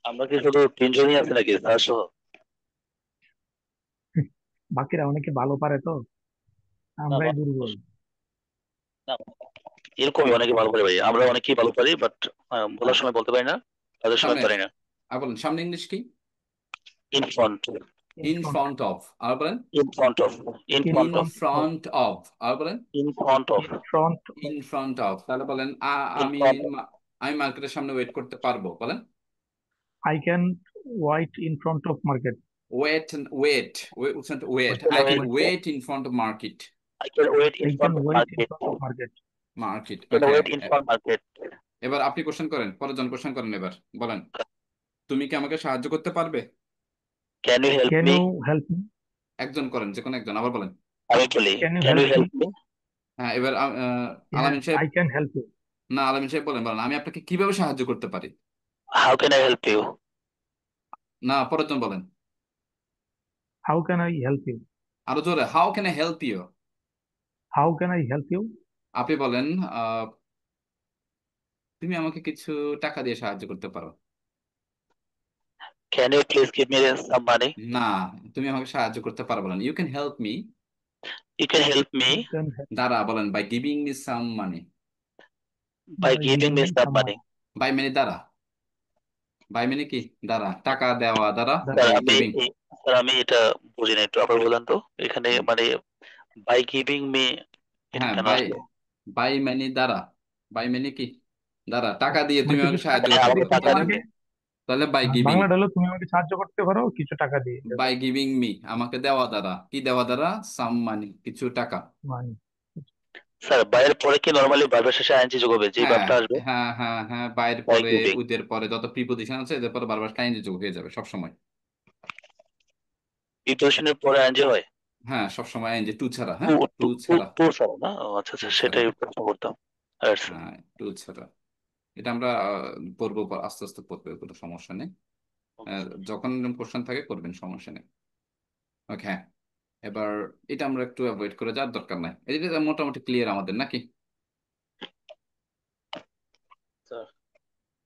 আমরা কি শুধু তিনজনই আছি নাকি স্যার সহ? বাকিরা অনেকে ভালো পারে তো, না আমরাই দুর্বল। না, এরকমই অনেকে ভালো পারে ভাই, আমরা অনেকেই ভালো পারি, বাট বলার সময় বলতে পারি না, তাদের সময় সামনে। পারি না। আর বলেন সামনে ইংলিশ কি? In front, In in front. Front of. আর বলেন। In front of, in In front in of, front of. Front of. আর বলেন। In front of, In front of. In front of. তাহলে বলেন ইন আমি ফ্রন্ট, আমি মার্কেটের সামনে ওয়েট করতে পারবো বলেন। I can wait in front of market. Wait wait wait I can wait in front of market. I can wait in I can front of wait in market, front of market. Market can okay. Wait in front market. এবার আপনি question করেন, পরের জন question করেন। এবার বলেন তুমি কি আমাকে সাহায্য করতে পারবে? Can you help Can me, you help me? একজন করেন, যে কোনো একজন। আবার বলেন। আমি বলি Can you can help you help me? Me, হ্যাঁ এবার Yes, আলামিন সাহেব। I can help you. না আলামিন সাহেব বলেন, বলেন আমি আপনাকে কিভাবে সাহায্য করতে পারি। How can I help you, না পরের জন বলেন। How can I help you? আরো জোরে, how can I help you. How can I help you? আপনি বলেন তুমি আমাকে কিছু টাকা দিয়ে সাহায্য করতে পারো। Can you please give me some মানি, না তুমি আমাকে সাহায্য করতে পারো বলেন, you can help me. You can help me You can help দ্বারা বলেন by giving me some money. By by giving giving me me some some money. money. By মানে দ্বারা। বাই মানে কি? দ্বারা, টাকা দেওয়া দ্বারা। That স্যার বাই আমি গিভিং। স্যার আমি এটা বুঝি না, একটু আবার বলেন তো, এখানে মানে বাই গিভিং মি এটা হ্যাঁ কেন বাই, আসলো? বাই মানে দ্বারা। বাই মানে কি? দ্বারা, টাকা দিয়ে তুমি আমাকে আমাকে কিছু সাহায্য টাকা করতে আমাকে দিয়ে পারো তুমি টাকা তাহলে। আমাকে তাহলে বাই গিভিং। বাংলাটা হলো তুমি আমাকে সাহায্য করতে পারো কিছু টাকা দিয়ে। বাই গিভিং মি, আমাকে দেওয়া দ্বারা। কি দেওয়া দ্বারা? সাম মানি, কিছু টাকা। মানে স্যার বাইরের পরে কি নরমালি ভার্বের শেষে আইএনজি যোগ হবে, যে হ্যাঁ ভার্বটা আসবে? হ্যাঁ হ্যাঁ হ্যাঁ, বাইরের বাই পরে গিভিং, উদের পরে যত প্রিপোজিশন আছে এদের পরে বারবার কাইন্ড যোগ হয়ে যাবে সব সময়। প্রিপোজিশনের পরে আইএনজি হয়? হ্যাঁ সব সময় যে টু ছাড়া। টু হ্যাঁ টু টু টু ছাড়া। টু স্যার না? ও আচ্ছা টু আচ্ছা, ছাড়া। সেটাই প্রশ্ন করতাম। আচ্ছা হ্যাঁ টু ছাড়া। এটা আমরা পড়বো আস্তে আস্তে পড়বো, কোনো সমস্যা নেই। যখন কোশ্চেন থাকে করবেন, সমস্যা নেই। ওকে এবার এটা আমরা একটু অ্যাভয়েড করে যাওয়ার দরকার নাই, এটা মোটামুটি ক্লিয়ার আমাদের নাকি। স্যার।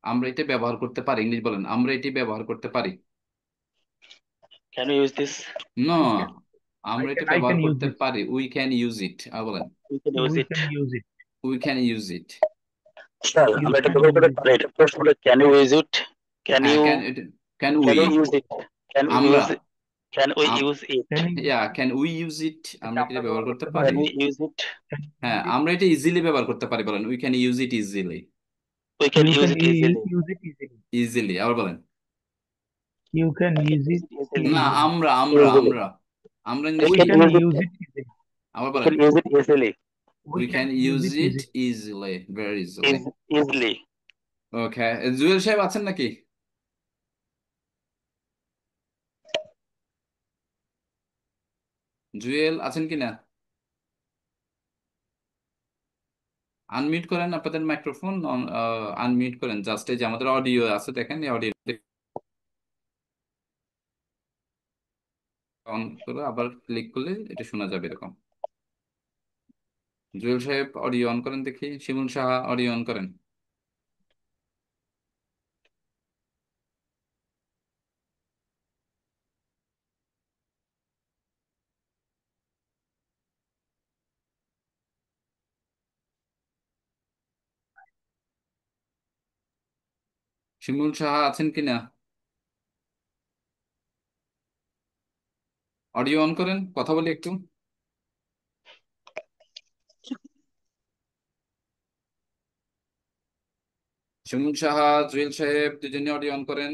আমরা এটা ব্যবহার করতে পারি, ইংলিশ বলেন, আমরা এটি ব্যবহার করতে পারি। ক্যান ইউ ইউজ দিস, না I আমরা can এটা I ব্যবহার can use করতে this. পারি, উই ক্যান ইউজ ইট। বলেন you can use We it. can use it. We can use it. Sir You আমরা এটা can ব্যবহার use করতে it. পারি, এটা প্রশ্নটা can you use it, can হ্যাঁ you, can can we. You use it, can you আমরা use, can we use it, Can you use it? Can we use it, এটা আমরা কি আমরা এটা ব্যবহার ব্যবহার করতে করতে পারি। পারি। Can we use it, Can you হ্যাঁ use it? আমরা এটা ইজিলি ব্যবহার করতে পারি, বলেন we can use it easily. We can You use can it easily. use it easily. Easily. আবার বলেন You can I can use use it it easily. না, easily. আমরা আমরা Easily. আমরা আমরা We ইংলিশে We কি can can বলি? use it. use it easily. আবার We বলেন, can use it easily. We we can can use use it it easily. easily, very easily. Easily. ওকে, জুয়েল সাহেব আছেন নাকি? জুয়েল আছেন কিনা? আনমিউট করেন আপনাদের মাইক্রোফোন, আনমিউট করেন জাস্ট। এই যে আমাদের অডিও আছে দেখেন, এই অডিও অন করে আবার ক্লিক করলে এটা শোনা যাবে এরকম। জুয়েল সাহেব অডিও অন করেন দেখি, শিমুল সাহা অডিও অন করেন। শিমুল সাহা আছেন কিনা? অডিও অন করেন, কথা বলি একটু। শিমুল সাহা, জুয়েল সাহেব দুজনে অডিও অন করেন।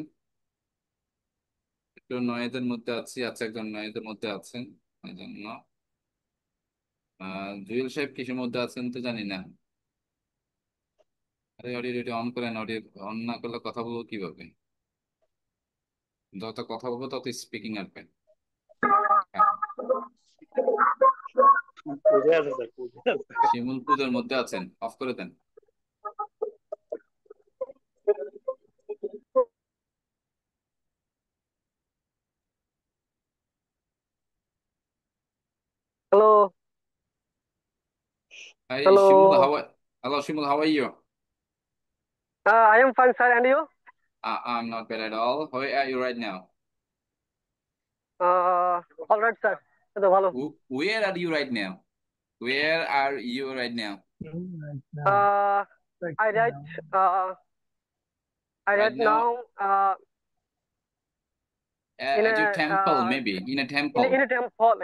একটু নয়েজের মধ্যে আছি, আচ্ছা একজন নয়েজের মধ্যে আছেন এই জন্য। জুয়েল সাহেব কিসের মধ্যে আছেন তো জানি না। আরে অডিও অন করেন, অডিও অন না করলে কথা বলবো কিভাবে? যত কথা বলবো তত স্পিকিং আসবে। হ্যাঁ, বুঝে আছে স্যার, বুঝে আছে। শিমুল পুজোর মধ্যে আছেন, অফ করে দেন। Hello, Hi Shimul, hello. hello Shimul, how are you? I am fine, sir. And you? I'm not bad at all. Where are you right now? All right, sir. তো ভালো। Where are you right now? Where are you right now? Right now. Uh, Right I write. now. I Right write now. In at your a temple, maybe in a temple. in a temple.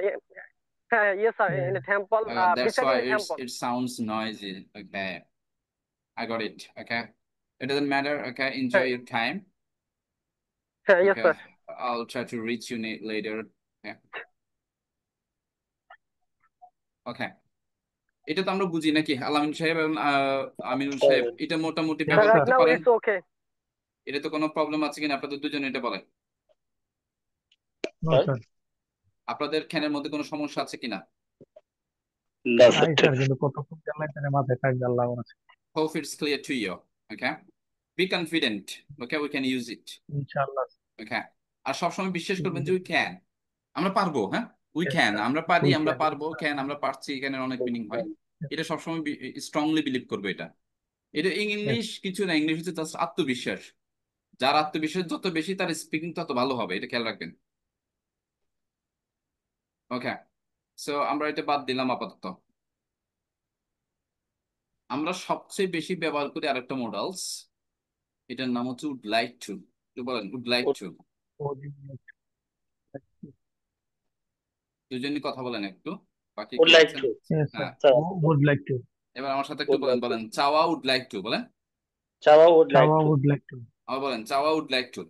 Yes, sir. Yeah. In a temple. That's Beside why in a temple. it sounds noisy. Okay, I got it. Okay, it doesn't matter. Okay, enjoy your time. Yes, Okay, sir. I'll try to reach you later. Okay. Okay. এটা তো আমরা বুঝি নাকি আলামিন সাহেব এবং আমিনুল সাহেব, এটা মোটামুটি Yes, Sir, ব্যবহার right sir. করতে now পারেন? it's okay. এটা তো কোনো প্রবলেম আছে কিনা আপনাদের দুজনে এটা বলেন। No, Sir? sir. আপনাদের খ্যানের মধ্যে কোনো সমস্যা আছে কিনা? না নাই স্যার, স্যার, কিন্তু কতক্ষণ চালাই তাহলে মাথায় থাকবে আল্লাহ আছে। Hope it's clear to you. Okay, be confident. Okay, we can use it. ইনশাআল্লাহ। Okay, আর সবসময় বিশ্বাস করবেন যে Yes, উই ক্যান, আমরা পারবো। হ্যাঁ, উই ক্যান, sir. আমরা পারি, We আমরা can. পারবো, ক্যান আমরা পারছি, এখানে অনেক মিনিং হয়। Yes, এটা সবসময় স্ট্রংলি বিলিভ করবে এটা। এটা yes. ইংলিশ কিছু না, ইংলিশ হচ্ছে জাস্ট আত্মবিশ্বাস। যার আত্মবিশ্বাস যত বেশি তার স্পিকিং তত ভালো হবে, এটা খেয়াল রাখবেন। ওকে, সো আমরা এটা বাদ দিলাম আপাতত। আমরা সবচেয়ে বেশি ব্যবহার করি আরেকটা মডেলস, এটার নাম হচ্ছে উড লাইক টু। বলেন would like to. Oh, yes, দুজনই কথা বলেন একটু, বাকি would কে like আছেন? to. sir. হ্যাঁ, স্যার, Would like to. এবার আমার সাথে একটু would বলেন, like to. বলেন চাওয়া উড লাইক টু বলেন। চাওয়া would like Chava to. would like to. আবার বলেন চাওয়া উড লাইক টু।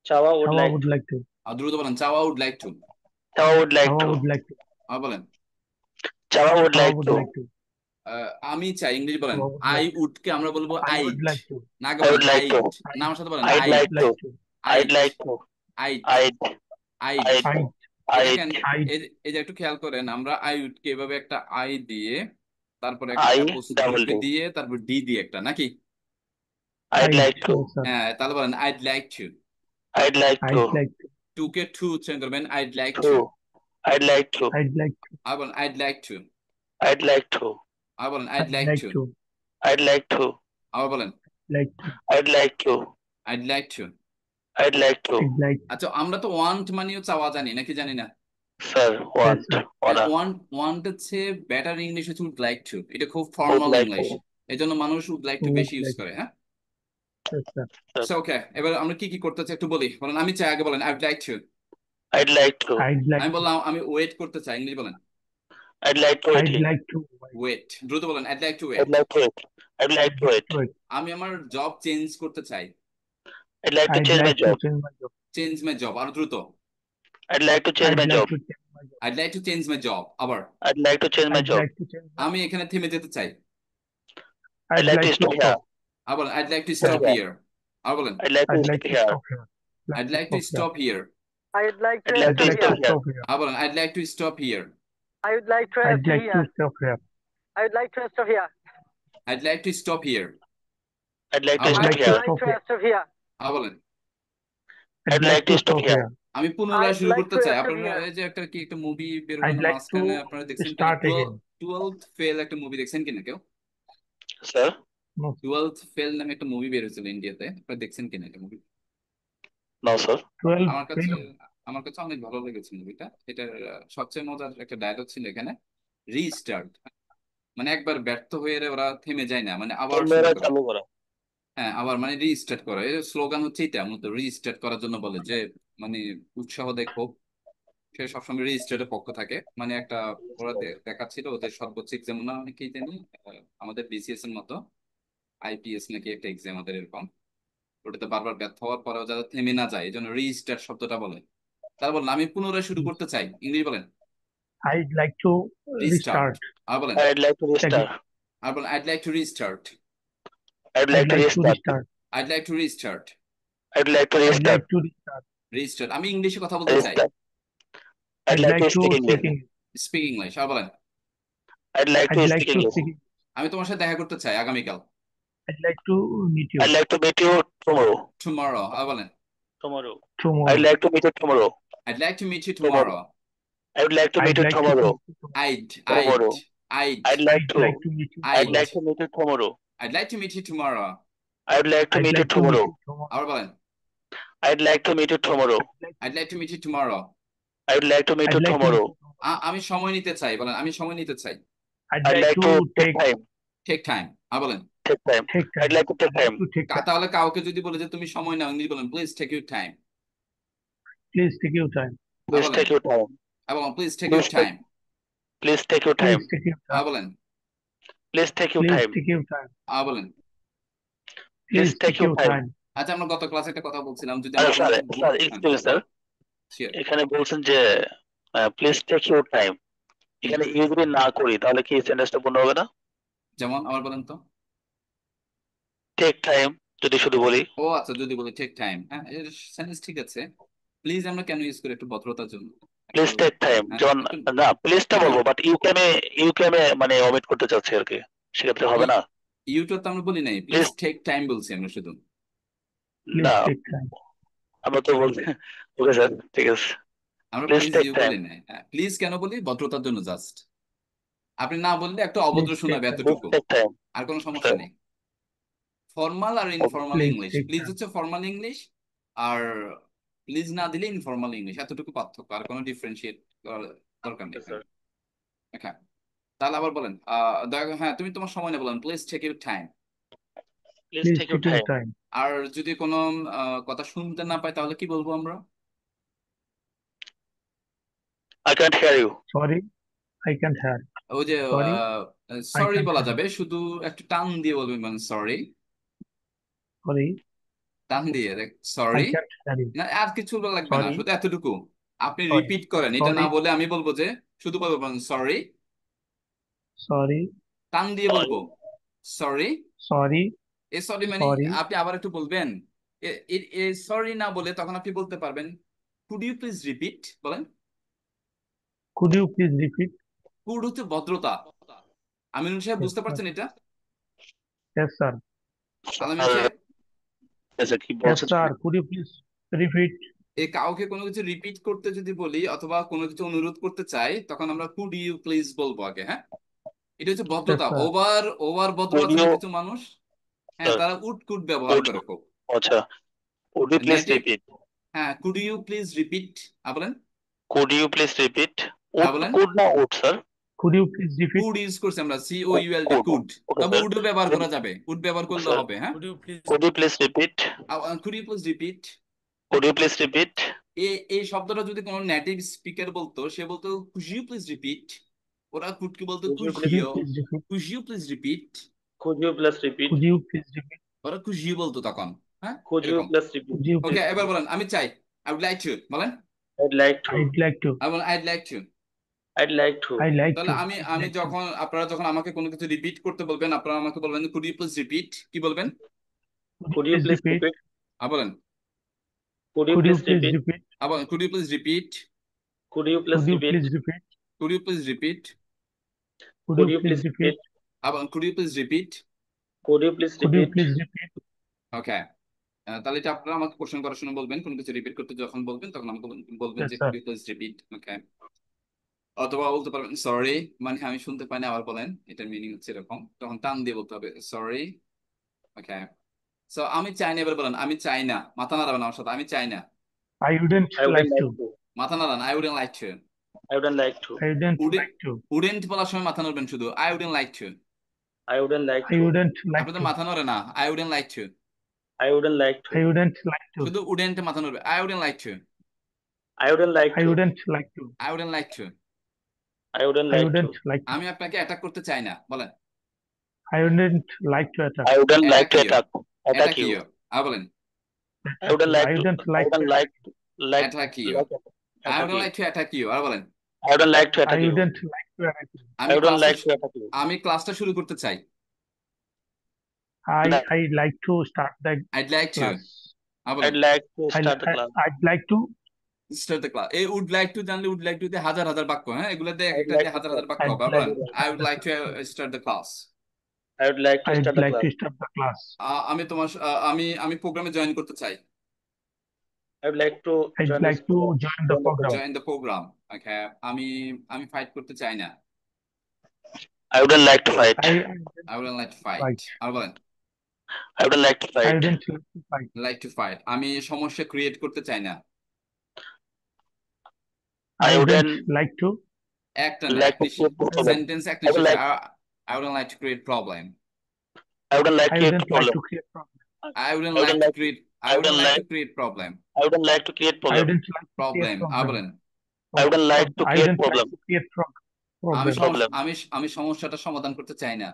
চাওয়া would Chava like would to. like to. আর দ্রুত বলেন চাওয়া উড লাইক টু। চাওয়া would like Chava to. would like to. আবার বলেন চাওয়া would Chava like would to. like to. আমি চাই, ইংলিশ বলেন Chava would I like to. Would কে আমরা বলবো I would I'd, like to. না আগে I বলেন would like to. আইট, না আমার সাথে বলেন I'd I I'd, would like to. I'd I'd, like to. I'd, I'd. I'd. I'd. I. এই I'd. দেখেন, I. এই যে একটু খেয়াল করেন, আমরা আইট কে এভাবে একটা আই দিয়ে, তারপরে একটা I double অ্যাপোস্ট্রফি D. দিয়ে, তারপর ডি দিয়ে একটা, নাকি? I'd I. like to. Yes, sir. হ্যাঁ, তাহলে বলেন I'd like to. I'd like to. I'd like to. To কে টু উচ্চারণ করবেন I'd like to. To. I'd like to. I'd like to. আর বলেন I'd like to. I'd like to. আর বলেন I'd I'd like like to. to. I'd like to. আবার বলেন Like to. I'd like to. I'd like to. I'd like to. I'd like to. আচ্ছা, আমরা তো want মানেও চাওয়া জানি নাকি, জানি না? Sir, want. sir. Wanna. Want হচ্ছে বেটার ইংলিশ হচ্ছে উড লাইক টু, এটা খুব Would formal like English, to. এই জন্য মানুষ উড লাইক টু Would বেশি ইউজ like করে। হ্যাঁ, Yes, sir. Sir. So okay, এবার আমরা কি কি করতে চাই একটু বলি। বলেন আমি চাই, আগে বলেন I'd like to. I'd like to. I'd like আমি to. বললাম আমি ওয়েট করতে চাই, ইংলিশ বলেন I'd like to I'd wait. like to. Wait. দ্রুত বলেন I'd like to I'd wait. like to wait. I'd like to wait. Wait. আমি আমার জব চেঞ্জ করতে চাই, I'd like to I'd change my like to job. change my job. Change my job, আর দ্রুত। I'd like to change I'd my like job. to change my job. I'd like to change my job, আবার I'd like to change my I'd job. like to change my আমি এখানে থেমে যেতে চাই, I'd I'd like to like to stop here. stop. আবার I'd like to Stop stop here. here, আর বলেন I'd like to I'd stop like to here. stop here. I'd like to stop here, I'd like to I'd like I'd to stop like stop to here. here. stop here. আর বলেন I'd like to stop here, I would like to I'd stop like to here. stop here. I would like to stop here. I'd like to stop here, I'd like to I'd stop like to here. I'd like stop to here. stop here. আর বলেন I'd like to stop here. আমি পুনরায় I'd শুরু like করতে to চাই। stop আপনারা here. এই যে একটা মুভি বের হলো I'd না like মাঝখানে, to আপনারা দেখছেন কিনা? start again. 12th ফেল একটা মুভি দেখছেন কিনা কেউ? Sir? No, 12th ফেল নামে একটা মুভি বের হয়েছিল ইন্ডিয়াতে, আপনারা দেখছেন কিনা এটা মুভি? No, sir. 12 আমার কাছে fail. আমার কাছে অনেক ভালো লেগেছে মুভিটা। এটার সবচেয়ে মজার একটা ডায়লগ ছিল এখানে, রিস্টার্ট। মানে একবার ব্যর্থ হয়ে ওরা থেমে যায় না, মানে আবার শুরু করে। চালু করা। হ্যাঁ, আবার মানে রিস্টার্ট করা, এর স্লোগান হচ্ছে এটা, মূলত রিস্টার্ট করার জন্য বলে যে মানে উৎসাহ দেখো, সে সবসময় রেজিস্টারের পক্ষ থাকে। মানে একটা ওরা দেখাচ্ছিল ওদের সর্বোচ্চ এক্সাম না অনেকেই জানি, আমাদের বিসিএস এর মতো আইপিএস নাকি একটা এক্সাম আমাদের এরকম, ওটাতে বারবার ব্যর্থ হওয়ার পরেও যাতে থেমে না যায় এই জন্য রিস্টার্ট শব্দটা বলে। তার বলেন আমি পুনরায় শুরু করতে চাই, ইংলিশ বলেন I'd like to restart, restart. আর বলেন I'd like to restart. আর বলেন I'd like to restart, I'd like I'd to like to restart. restart. I'd like to restart, I'd like to I'd restart. like to restart. Restart. আমি ইংলিশে কথা বলতে চাই, Restart. I'd like to speak speak English. English. Speak English, আর বলেন I'd like to I'd like speak to English. speak English. আমি তোমার সাথে দেখা করতে চাই আগামীকাল, I'd like to meet you I'd like to meet you tomorrow. Tomorrow, আর বলেন Tomorrow. tomorrow. I'd like to meet you tomorrow. I'd like to meet you tomorrow, I would like to meet I'd you like to tomorrow. meet you tomorrow. I'd Tomorrow. I'd I'd like I'd to. like to meet you I'd I'd tomorrow. like to meet you tomorrow. I'd like to meet you tomorrow, I'd like to I'd meet you like to meet tomorrow. you tomorrow. আবার বলেন I'd like to meet you tomorrow. I'd like to meet you tomorrow, I'd like to meet I'd you like to tomorrow. meet you tomorrow. আমি সময় নিতে চাই, বলেন আমি সময় নিতে চাই, I'd I'd like like to to take take time. take time, আর বলেন Take time. take time. I'd like to take I'd like time. to take time. তাহলে কাউকে যদি বলে যে তুমি সময় নাও, ইংলিশ বলেন please take your time, Please take your time. Please বলেন take your time. বলেন please take Please your time, Please take your time. Please take your আর time. বলেন Please take your Please time. take your time. আর বলেন Please take take your your time. time. আচ্ছা, আমরা গত ক্লাসে একটা কথা বলছিলাম, যদি আচ্ছা, আমরা কোনো স্যার, কিছু স্যার, ভুল- excuse me, স্যার। Sure. এখানে বলছেন যে প্লিজ টেক ইউর টাইম, এখানে ইউ যদি না করি তাহলে কি সেন্টেন্সটা পূর্ণ হবে না? যেমন আবার বলেন তো। টেক টাইম যদি শুধু বলি। ও আচ্ছা, যদি বলি টেক টাইম, হ্যাঁ এর সেন্স ঠিক আছে। প্লিজ আমরা কেন ইউজ করি? একটু ভদ্রতার জন্য। প্লিজ একটু- টেক টাইম, হ্যাঁ, যেমন একটু- না প্লিজটা বলবো, বাট ইউকে আমি মানে অমিট করতে চাচ্ছি আর কি, সেক্ষেত্রে হবে না? ইউটিউব তো আমরা বলি নাই, প্লিজ টেক টাইম বলছি আমরা শুধু। Please না, take time. আমরা তো বলছি। ওকে স্যার, ঠিক আছে। আমরা Please please take you time. বলি নাই, প্লিজ কেন বলি? ভদ্রতার জন্য জাস্ট। আপনি না বললে একটু অভদ্র Please শোনাবে take প্লিজ এতটুকু, টেক টাইম। আর কোনো সমস্যা নেই। ফর্মাল আর informal Please English, take please time. হচ্ছে ফর্মাল ইংলিশ, আর প্লিজ না দিলে ইনফর্মাল ইংলিশ, এতটুকু পার্থক্য, আর কোনো ডিফারেন্সিয়েট করার দরকার নেই। স্যার। হ্যাঁ, তাহলে আবার বলেন, হ্যাঁ তুমি তোমার সময় না বলেন please take your time. Please Please take your take your time. time. আর যদি কোনো কথা শুনতে না পাই তাহলে কি বলবো আমরা? I can't hear you. Sorry, I can't hear. ওই যে Sorry, সরি can't বলা hear. যাবে, শুধু একটু টান দিয়ে বলবেন, মানে সরি, Sorry, টান দিয়ে I sorry, can't hear you. না আর কিছু বলা লাগবে না, Sorry. শুধু এতটুকু আপনি Sorry. রিপিট করেন, এটা না Sorry. বলে আমি বলবো যে শুধু বলবেন সরি, Sorry, টান দিয়ে বলবো সরি। sorry, এ সরি মানে Sorry. আপনি আবার একটু বলবেন, সরি না বলে তখন আপনি বলতে পারবেন কুড ইউ প্লিজ রিপিট, বলেন। could you please repeat? Could হচ্ছে ভদ্রতা। আমিনুল সাহেব Yes, বুঝতে sir. পারছেন এটা? Yes, sir. আলামিন সাহেব, আচ্ছা, কি Yes, বলছেন? sir. Could you please repeat? এই কাউকে কোনো কিছু রিপিট করতে যদি বলি অথবা কোনো কিছু অনুরোধ করতে চাই তখন আমরা কুড ইউ প্লিজ বলবো আগে। হ্যাঁ, এটা হচ্ছে ভদ্রতা। Yes, sir. ওভার ভদ্র Could আছে না you- কিছু মানুষ, হ্যাঁ Sir. তারা উড কুড ব্যবহার Would- করে খুব। আচ্ছা, would you please Native- repeat? হ্যাঁ, কুড ইউ প্লিজ রিপিট, বলেন। Could you please repeat? হ্যাঁ, বলেন। Could না would, sir? Could you please repeat? Could use করছি আমরা, COULD, Could. কুড। Okay, তবে sir. উডও ব্যবহার করা যাবে, উড ব্যবহার করলে Sir. হবে। হ্যাঁ, Could you please repeat? Could you please repeat, Could you please repeat? এই শব্দটা যদি কোনো নেটিভ স্পিকার বলতো, সে বলতো কুড ইউ প্লিজ রিপিট, ওরা কুড কি বলতো Could you could Could you you, please repeat? Could you please repeat, Could you please repeat? Could you please repeat? ওরা কুড ইউ বলতো তখন। হ্যাঁ, Could you এরকম। please repeat? Could you okay, please? এবার বলেন আমি চাই I would like to বলেন। I'd like to. I'd like to. I will I'd like to। I'd like to. I like তাহলে to. আমি I'd আমি like to. যখন আপনারা যখন আমাকে কোনো কিছু রিপিট করতে বলবেন, আপনারা আমাকে বলবেন could you please repeat, কি বলবেন? Could you please repeat? repeat? বলেন। Could you Could you please please repeat? repeat? বলেন could you please repeat, Could you please Could you repeat? please repeat? could you please repeat, Could Could you you please please repeat? repeat? বলেন could you please repeat। Could you please Could you repeat? please repeat? ওকে, তাহলে এটা আপনারা আমাকে question করার সময় বলবেন, কোনো কিছু রিপিট করতে যখন বলবেন তখন আমাকে বলবেন Yes, যে sir. could you please repeat। ওকে, অথবা বলতে পারবেন সরি, মানে আমি শুনতে পাইনি, আবার বলেন, এটার মিনিং হচ্ছে এরকম, তখন টান দিয়ে বলতে হবে সরি। ওকে, সো আমি চাই না, এবার বলেন আমি চাই না, মাথা নাড়াবেন আমার সাথে, আমি চাই না, I wouldn't I like wouldn't to. like to. মাথা নাড়ান, I wouldn't like to. I wouldn't like to. I wouldn't wouldn't like to. Wouldn't বলার সময় মাথা নাড়বেন শুধু, I wouldn't like to. I wouldn't like I to. wouldn't like আপনাদের to. মাথা নড়ে না, I wouldn't like to, I wouldn't like I to. wouldn't like to. শুধু উডেন্ট মাথা নড়বে, I wouldn't like to, I wouldn't like I to. wouldn't like to. I wouldn't like to. I wouldn't I like to. wouldn't like to. আমি আপনাকে attack করতে চাই না, বলেন I wouldn't like to attack. I wouldn't like to attack you, attack attack you. You, বলেন I wouldn't like I to. wouldn't I like to wouldn't like attack. like attack you, like I attack wouldn't you. Like to attack you, আর বলেন I wouldn't like to I attack you. wouldn't like to attack you. I আমি wouldn't like to ক্লাসটা attack you. আমি ক্লাসটা শুরু করতে চাই, I'd like to start the I'd like to, class. আর বলেন I'd like to start the class. I'd like to. Start the class. এই উড লাইক টু জানলে উড লাইক টু দিয়ে হাজার হাজার বাক্য, হ্যাঁ এগুলো দিয়ে এক I'd একটা like দিয়ে to হাজার start. হাজার বাক্য I'd হবে, আর like বলেন to I start would the like to class. Start the class. I would like to I'd start the like class. to start the class. আমি তোমার আমি প্রোগ্রামে জয়েন করতে চাই, I would like to I'd join this like to program. join the program. Join the program. Okay, আমি আমি fight করতে চাই না, I wouldn't like to fight. I wouldn't like to fight, Fight. আর বলেন I wouldn't like to I fight. wouldn't like to fight. Like to fight, আমি সমস্যা create করতে চাই না, I I wouldn't wouldn't like to. একটা না like এক to create problem. Sentence এক I would like I wouldn't like to create problem, I wouldn't like I to create wouldn't like problem. to create problem. I I wouldn't wouldn't like to like create I wouldn't like to create problem. I wouldn't like to create I problem. wouldn't like to create Problem. problem. বলেন I wouldn't like to I create wouldn't problem. like to create আমি problem. Problem. আমি সমস্যাটা সমাধান করতে চাই না,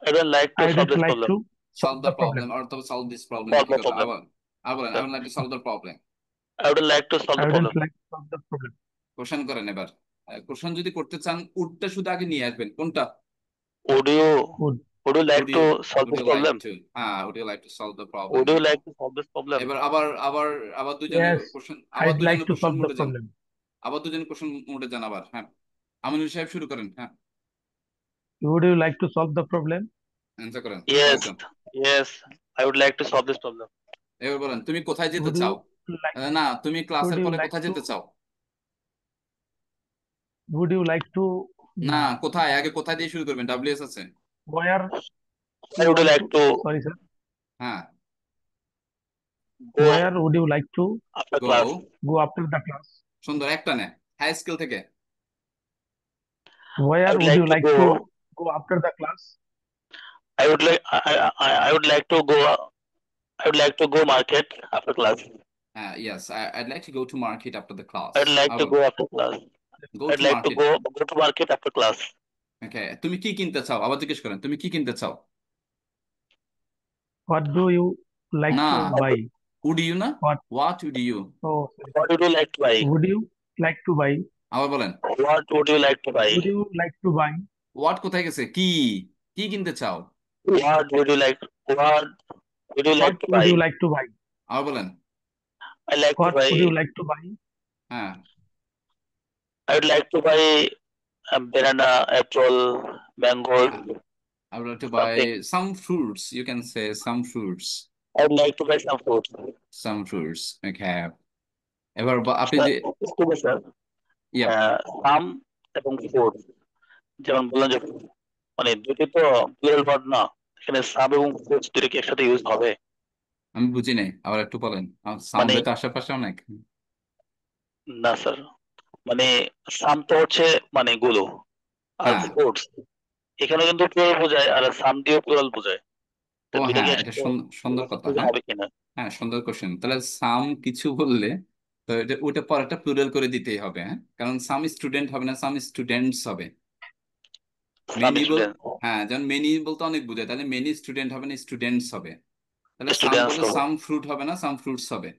I don't like to I solve wouldn't this like problem. to solve solve the the problem problem. অথবা solve this problem, Solve একই the কথা। problem. বলেন I would like to solve the problem। I wouldn't like to solve I the problem. wouldn't like to solve the problem. Question করেন এবার, question যদি করতে চান উডটা শুধু আগে নিয়ে আসবেন, কোনটা Would you Would would you like would to you solve would this you like problem? to would you like to solve the problem, Would you like to solve this problem? এবার আবার আবার আবার দুজনে yes, কোশ্চেন, আবার I'd দুজনে like to question solve the মোডে যান, problem. আবার দুজনে কোশ্চেন মোডে যান আবার। হ্যাঁ, আমিনুল সাহেব শুরু করেন। হ্যাঁ, Would you like to solve the problem? Answer করেন। Yes, welcome. yes, I would like to solve this problem. এবার বলেন তুমি কোথায় যেতে Would চাও, you like না তুমি ক্লাসের you পরে like কোথায় to যেতে চাও, would you like to না কোথায়, আগে কোথায় দিয়ে শুরু করবেন, ডাব্লিউএস আছে। where I would want like to sorry sir হ্যাঁ, go where would you like to after go, class. go after the class? সুন্দর, একটা নে হাই স্কেল থেকে। Where would would like you to like go to go after the class? I would like I would like to go I would like to go market after class. Yes, I'd like to go to market after the class. I'd like to go after class. go I'd to like to market. go to market after class. Okay, তুমি কি কিনতে চাও, আবার জিজ্ঞেস করেন তুমি কি কিনতে চাও। What do you like না, to buy? would you না, What? what would you, Oh, sorry. What would you like to buy? Would you like to buy? আবার বলেন What would you like to buy? Would you like to buy? what কোথায় গেছে, কি কি কিনতে চাও, What would you like? What would you like What to would buy? you like to buy? আবার বলেন। I like to What buy. would you like to buy? হ্যাঁ, I would like to buy a banana, apple, mango. I would like to buy Something. some fruits, you can say some fruits, I would like to buy some fruits. some fruits। Okay, এবার আপনি যে ঠিক আছে sir ইয়া সাম এবং fruit যেমন বললেন যে মানে দুটি তো প্লুরাল ওয়ার্ড না, এখানে সাম এবং ফ্রুটস দুটো কি একসাথে ইউজ হবে? আমি বুঝি নাই, আবার একটু বলেন, মানে সাউন্ডে তো আশেপাশে অনেক। না স্যার, মানে সাম তো হচ্ছে মানে গুলো, আর হ্যাঁ, ফ্রুটস এখানে কিন্তু প্লুরাল বোঝায়, আর সাম দিয়েও প্লুরাল বোঝায়। তো ও দুটো কি হ্যাঁ, এটা একসাথে সুন্দর কথা। ইউজ হ্যাঁ হবে কিনা? হ্যাঁ, সুন্দর কোশ্চেন। তাহলে সাম কিছু বললে তো এটা ওটা পরেরটা প্লুরাল করে দিতেই হবে। হ্যাঁ, কারণ সাম স্টুডেন্ট হবে না, সাম স্টুডেন্টস হবে। সাম মেনি স্টুডেন্ট হ্যাঁ, যেমন মেনি বলতে অনেক বোঝায়, তাহলে মেনি স্টুডেন্ট হবে না, স্টুডেন্টস হবে। তাহলে সাম স্টুডেন্টস বললে সাম ফ্রুট হবে না, সাম ফ্রুটস হবে।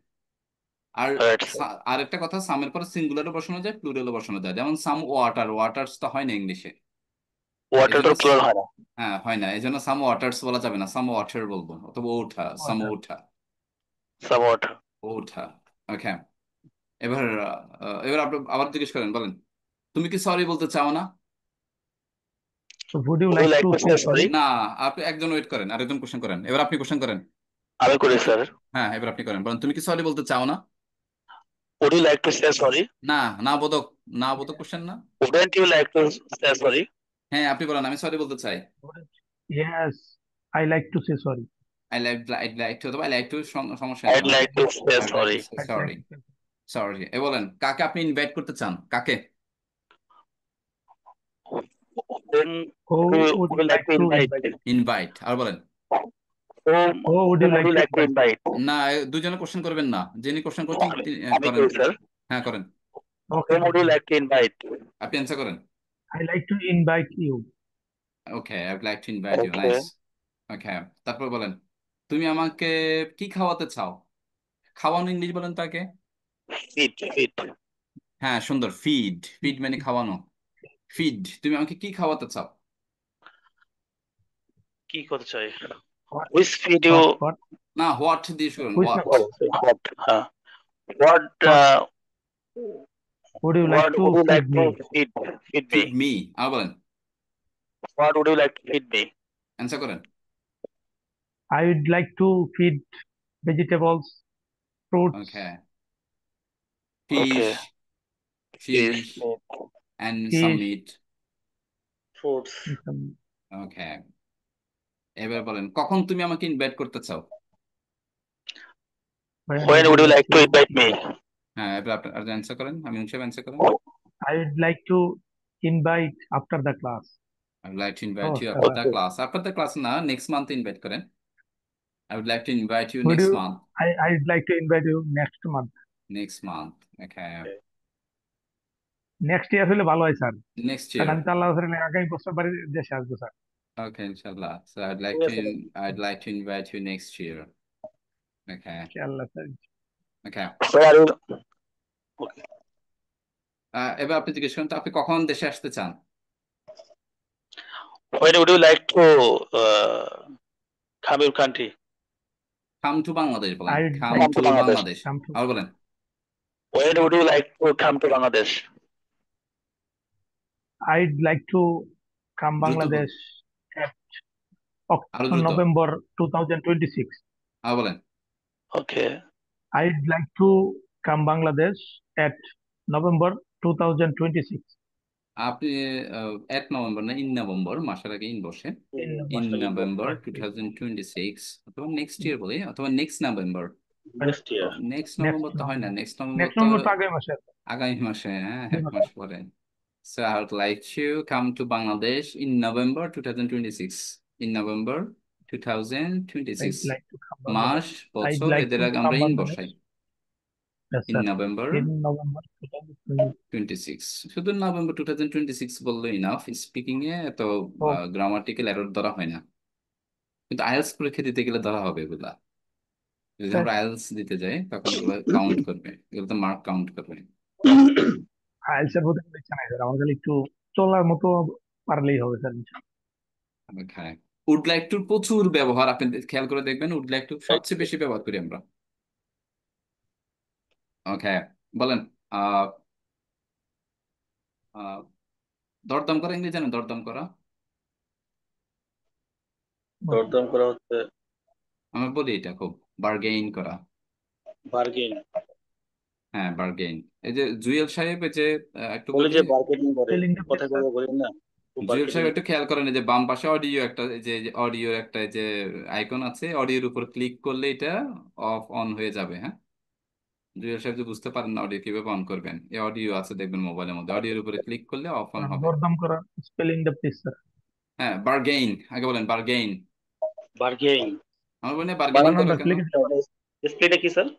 আর রাইট স্যার। আরেকটা কথা, সামের পরে সিঙ্গুলারও বসানো যায়, প্লুরালও বসানো যায়। যেমন সাম ওয়াটার, ওয়াটার্স তো হয় না ইংলিশে, এই জন্য ওয়াটারটা প্লুরাল হয় না। হ্যাঁ হয় না, এই জন্য সাম ওয়াটার্স বলা যাবে না, সাম ওয়াটার বলবো, অথবা ওঠা, সাম Water. ওঠা, সাম ওয়াটার। ওঠা। ওকে, এবার এবার আপনি আবার জিজ্ঞেস করেন, বলেন তুমি কি সরি বলতে চাও না? So would you would you like like to to say say sorry? sorry? না, আপনি একজন ওয়েট করেন, আরেকজন কোশ্চেন করেন, এবার আপনি কোশ্চেন করেন। আমি করি স্যার। হ্যাঁ এবার আপনি করেন, বলেন তুমি কি সরি বলতে চাও না? Would you like to say sorry? না, না বোধক, না বোধক কোশ্চেন না। Wouldn't you like to say sorry? হ্যাঁ আপনি বলেন আমি সরি বলতে চাই। Yes, I like to say sorry. I like to, অথবা আই লাইক টু, সমস্যা নেই আইড আমার। Like to say I like sorry. To say I'd like sorry. to say sorry. Sorry, এ বলেন কাকে আপনি ইনভাইট করতে চান, কাকে? Then Who would would you you like like to to invite? invite? Invite, আর বলেন Whom, Who would you whom would like you to like to invite? invite? না, দুজনে কোশ্চেন করবেন না, যিনি কোশ্চেন করছেন আমি করেন। করি স্যার। হ্যাঁ করেন, Okay, Whom would you okay. like to invite? আপনি অ্যান্সার করেন। I like to invite you. Okay, I would like to invite you, Okay. Nice. Okay, তারপর বলেন তুমি আমাকে কি খাওয়াতে চাও? খাওয়ানো ইংলিশ বলেন তাকে। Feed. হ্যাঁ সুন্দর, ফিড, ফিড মানে খাওয়ানো। ফিড, তুমি আমাকে কি খাওয়াতে চাও? কি করতে চাই? What? Which feed you? What? না, হোয়াট দিয়ে শুরু করুন, Who is what. not? What? What? What would you like What to would you like feed me? to feed feed me? Me, আর বলেন, What would you like to feed me? Answer করেন। I would like to feed vegetables, fruits, okay, Okay. Fish, Fish, fish meat, and some fish, meat. fruits. and some. Okay, এবার বলেন কখন তুমি আমাকে invite করতে চাও? When When would would you you like like to invite me? হ্যাঁ এবার আপনি অ্যান্সার করেন, আমি হিসেবে অ্যান্সার করেন। I would like to invite after the class. I would like to invite Oh, you sir. after the Okay. class. After the class না, next month invite করেন। I would like to invite you Would next you? month. I'd like to invite you next month. Next month. Okay. Next year হলে ভালো হয় sir, Next কারণ year. আমি তো আল্লাহ আগামী বছর বাড়ি দেশে আসবো sir. Okay, inshallah. So I'd like Yes, to sir. I'd like to invite you next year. Okay. ইনশাআল্লাহ sir. Okay. Where are you? Okay. এবার আপনি জিজ্ঞেস করেন তো আপনি কখন দেশে আসতে চান? When would you like to come your country? Come to Bangladesh বলেন, I'd come like to to Bangladesh. Bangladesh, come to. আর বলেন When would you like to come to Bangladesh? I'd like to come দ্রুত বলুন, Bangladesh at আরো দ্রুত, November 2026. আর বলেন Okay. I'd like to come Bangladesh at November 2026. আপনি এট November না, in November, মাসের আগে ইন বসে, In in November. November Okay. 2026, অথবা নেক্সট ইয়ার বলি, অথবা next November. Next year. Next Next November তো হয় না, November. নেক্সট নভেম্বর Next তো November তো আগামী মাসে আছে। আগামী মাসে, হ্যাঁ 2 এক মাস মাস আছে। পরে। So I would like to come to Bangladesh in November 2026. In November I'd 2026. like to come mass, Bangladesh. I'd বছর like এদের to আগে come আমরা ইন Bangladesh. বসাই। Yes, In sir. November In November 2026. 26, শুধু নভেম্বর 2026 বললে enough, speaking এ এত Oh, grammatical error ধরা হয় না, কিন্তু আইএলটিএস পরীক্ষা দিতে গেলে ধরা হবে এগুলা। যদি sir. আমরা আইএলটিএস দিতে যাই তখন এগুলো কাউন্ট করবে, এগুলো তো মার্ক কাউন্ট করবে। আইএলটিএস এর মধ্যে কোনো ইচ্ছা নাই স্যার, আমার খালি একটু চলার মতো পারলেই হবে স্যার। হ্যাঁ, উড লাইক টুর প্রচুর ব্যবহার, আপনি খেয়াল করে দেখবেন, উড লাইক টু সবচেয়ে বেশি ব্যবহার করি আমরা। ওকে, বলেন আহ আহ, দরদাম করা ইংরেজি জানেন? দরদাম করা দরদাম করা হচ্ছে আমরা বলি এটা খুব, বার্গেইন করা। বার্গেন। হ্যাঁ বার্গেইন, এই যে জুয়েল সাহেব, এই যে একটু বলে বলি, যে বার্গেনিং করে Selling the কথা place, sir. বলেন না। জুয়েল সাহেব একটু খেয়াল করেন, এই যে বাম পাশে অডিও একটা, এই যে অডিও একটা এই যে আইকন আছে, অডিওর উপর ক্লিক করলে এটা অফ অন হয়ে যাবে। হ্যাঁ, জুয়েল সাহেব যদি বুঝতে পারেন না অডিও কিভাবে অন করবেন, এই অডিও আছে দেখবেন মোবাইলের মধ্যে, অডিওর উপরে ক্লিক করলে অফ অন হবে। দরদাম করা, স্পেলিং দ্য প্লিজ স্যার। হ্যাঁ বার্গেইন, আগে বলেন বার্গেইন। বার্গেন। আমার বলেন বার্গেনিং বানানোর করো কাছে কেন? লিখে স্পেলটা কি স্যার?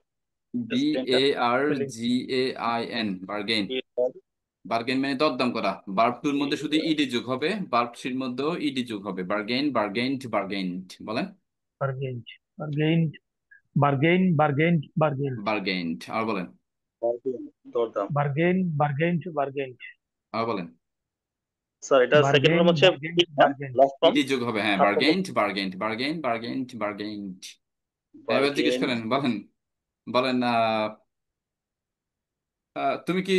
BARGAIN, bargain. বার্গেন মানে দরদাম করা, ভার্ব টুর মধ্যে শুধু ইডি যোগ হবে, ভার্ব থ্রির মধ্যেও ইডি যোগ হবে, বার্গেইন, বার্গেইনড, বার্গেইনড। বলেন bargained, bargained bargain bargain bargain bargained, আর বলেন, দরদাম। বার্গেইন বার্গেইন বার্গেইন আর বলেন। স্যার এটা সেকেন্ড বার্গেইন ফর্ম হচ্ছে bargain bargain last form. ED যোগ হবে, হ্যাঁ, বার্গেন্ট বার্গেন্ট বার্গেন্ট বার্গেন্ট বার্গেন্ট। এবার জিজ্ঞেস করেন, বলেন, বলেন, তুমি কি